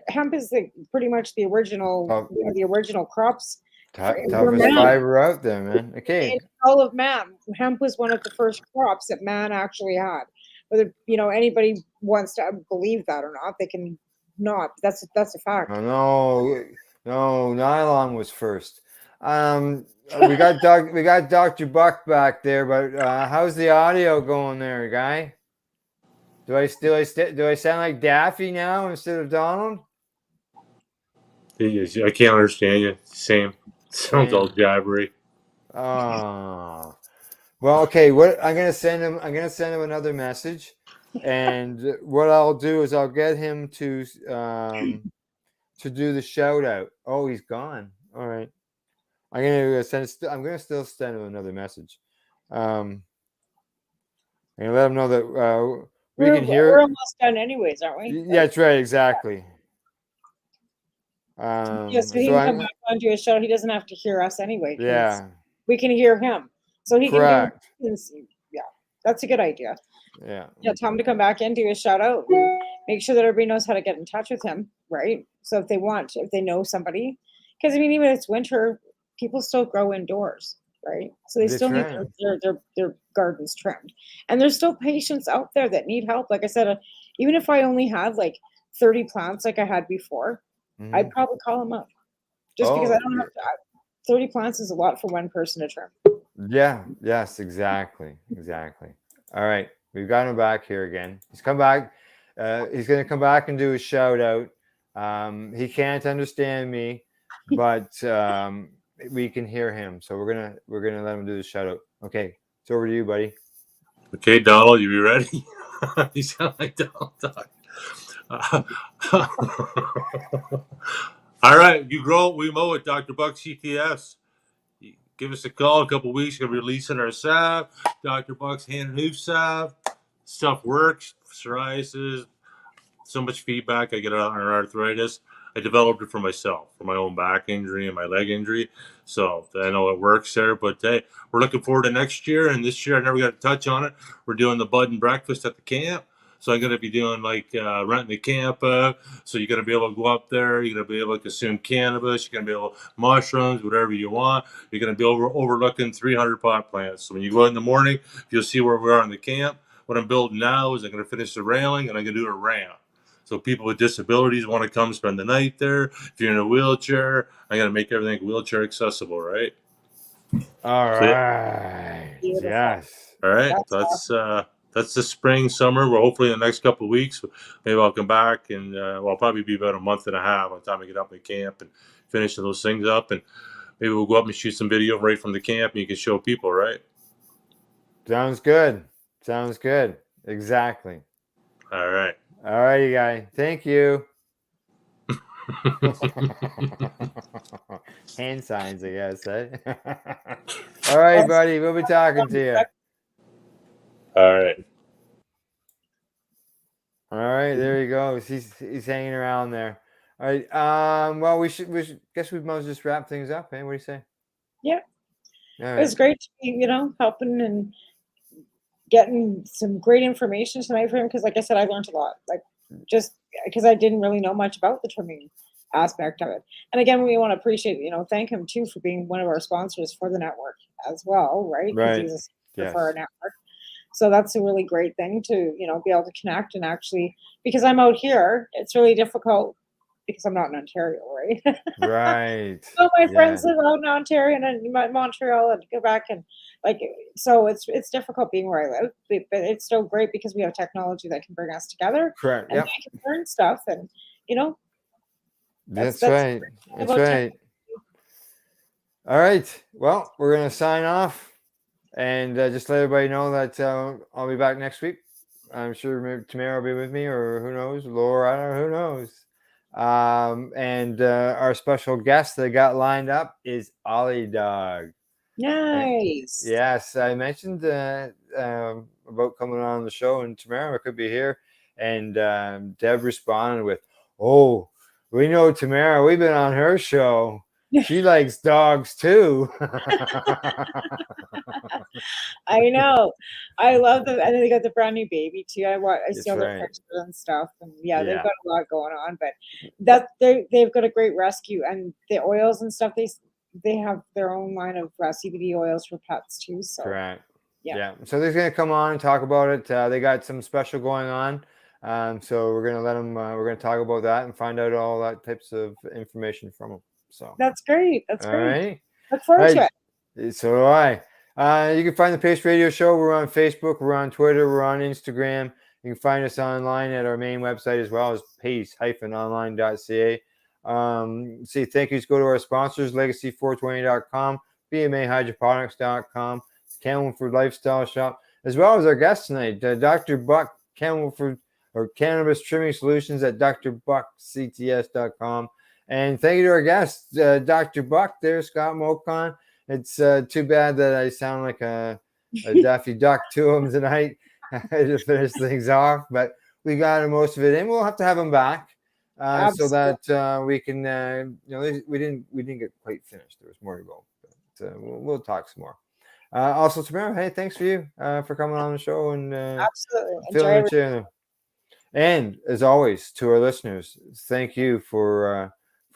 Hemp is pretty much the original the original crops. Toughest fiber out there, man. Okay. In all of man, hemp was one of the first crops that man actually had. Whether anybody wants to believe that or not, they can not. That's a fact. No, nylon was first. We got Dr. Buck back there, but how's the audio going there, guy? Do I sound like Daffy now instead of Donald? I can't understand you. Same. Sounds all jabbery. Oh. Well, okay. What I'm gonna send him another message, and what I'll do is I'll get him to do the shout out. Oh, he's gone. All right. I'm gonna still send him another message. I'm gonna let him know that we can hear. We're almost done, anyways, aren't we? Yeah, that's right. Exactly. So he can come back on to a show. He doesn't have to hear us anyway. Yeah. We can hear him, so he Correct. can do. Yeah, that's a good idea. Yeah. Yeah, tell him to come back in, do a shout out, and make sure that everybody knows how to get in touch with him, right? So if they know somebody, because I mean, even if it's winter, people still grow indoors, right? So they still need their gardens trimmed, and there's still patients out there that need help. Like I said, even if I only had like 30 plants like I had before, I'd probably call them up, just because I don't have to. 30 plants is a lot for one person to trim. Yeah. Yes. Exactly. All right. We've got him back here again. He's come back. He's going to come back and do a shout out. He can't understand me, but we can hear him. So we're gonna let him do the shout out. Okay, it's over to you, buddy. Okay, Donald, you be ready? You sound like Donald Duck. All right, you grow it, we mow it. Dr. Buck CTS. Give us a call. A couple weeks, gonna be releasing our salve. Dr. Buck's hand and hoof salve. Stuff works. Psoriasis. So much feedback I get on arthritis. I developed it for myself, for my own back injury and my leg injury. So I know it works there. But hey, we're looking forward to next year. And this year, I never got to touch on it. We're doing the bud and breakfast at the camp. So I'm going to be doing renting the camp. So you're going to be able to go up there. You're going to be able to consume cannabis. You're going to be able to mushrooms, whatever you want. You're going to be overlooking 300 pot plants. So when you go out in the morning, you'll see where we are in the camp. What I'm building now is I'm going to finish the railing and I'm going to do a ramp. So people with disabilities want to come spend the night there. If you're in a wheelchair, I'm going to make everything wheelchair accessible, right? All right. Yes. All right. That's the spring, summer. We're hopefully in the next couple of weeks. Maybe I'll come back and I'll probably be about a month and a half by the time I get up in camp and finish those things up. And maybe we'll go up and shoot some video right from the camp and you can show people, right? Sounds good. Exactly. All right. All right, you guys. Thank you. Hand signs, I guess. Eh? All right, buddy. We'll be talking to you. All right. All right. There you go. He's hanging around there. All right. Well, we should guess we might just wrap things up. Eh? What do you say? Yeah. It was great to be, helping and getting some great information tonight for him because, like I said, I learned a lot. Like just because I didn't really know much about the trimming aspect of it. And again, we want to appreciate, thank him too for being one of our sponsors for the network as well, right? Because he's a sponsor for our network. So that's a really great thing to, be able to connect and actually, because I'm out here, it's really difficult because I'm not in Ontario, right? Right. So my friends live out in Ontario and in Montreal and Quebec, and so it's difficult being where I live, but it's still great because we have technology that can bring us together. Correct. And we can learn stuff, and that's right. That's right. All right. Well, we're gonna sign off, and just let everybody know that I'll be back next week. I'm sure maybe Tamara will be with me, or who knows, Laura. I don't know. Who knows? And our special guest that got lined up is Ollie Dog. Nice. And, yes, I mentioned about coming on the show, and Tamara could be here. And Deb responded with, "Oh, we know Tamara. We've been on her show. She likes dogs too." I know. I love them. And they got the brand new baby too. I see all their pictures and stuff. And they've got a lot going on. But they've got a great rescue, and the oils and stuff. They have their own line of CBD oils for pets too. So correct. Yeah. So they're gonna come on and talk about it. They got some special going on. So we're gonna let them. We're gonna talk about that and find out all that types of information from them. So that's great. That's great. Right. Look forward to it. So do I. You can find the Pace Radio Show. We're on Facebook. We're on Twitter. We're on Instagram. You can find us online at our main website as well as pace-online.ca. Say thank yous go to our sponsors, legacy420.com, bmahydroponics.com, Campbellford Lifestyle Shop, as well as our guest tonight, Dr. Buck Campbellford, or Cannabis Trimming Solutions at drbuckcts.com. And thank you to our guest, Dr. Buck there, Scott Mocon. It's too bad that I sound like a Daffy Duck to him tonight to finish things off, but we got most of it in. We'll have to have him back so that we can, we didn't get quite finished. There was more to go, but we'll talk some more. Also, Tamara, hey, thanks for you for coming on the show and absolutely. And as always, to our listeners, thank you for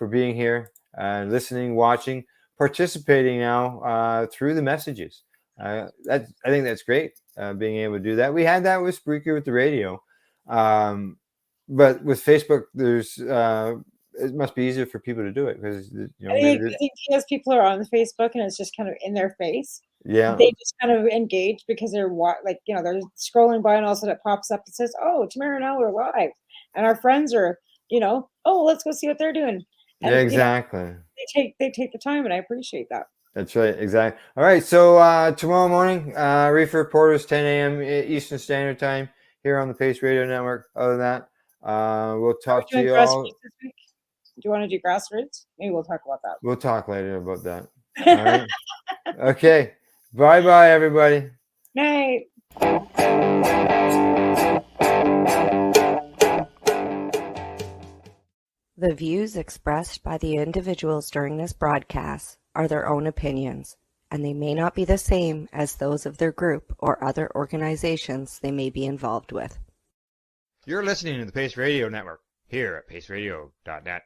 being here, listening, watching, participating now through the messages. I think that's great, being able to do that. We had that with Spreaker with the radio, but with Facebook, there's it must be easier for people to do it because I think because people are on the Facebook and it's just kind of in their face. Yeah, they just kind of engage because they're they're scrolling by and all of a sudden it pops up and says, "Oh, tomorrow now we're live," and our friends are, "Oh, let's go see what they're doing." And, yeah, exactly. They take the time, and I appreciate that. That's right, exactly. All right, so tomorrow morning, Reefer Reporters, 10 a.m. Eastern Standard Time here on the Pace Radio Network. Other than that, we'll talk to you all. Do you want to do grassroots? Maybe we'll talk about that. We'll talk later about that. All right. Okay. Bye-bye, everybody. Night. The views expressed by the individuals during this broadcast are their own opinions, and they may not be the same as those of their group or other organizations they may be involved with. You're listening to the Pace Radio Network here at paceradio.net.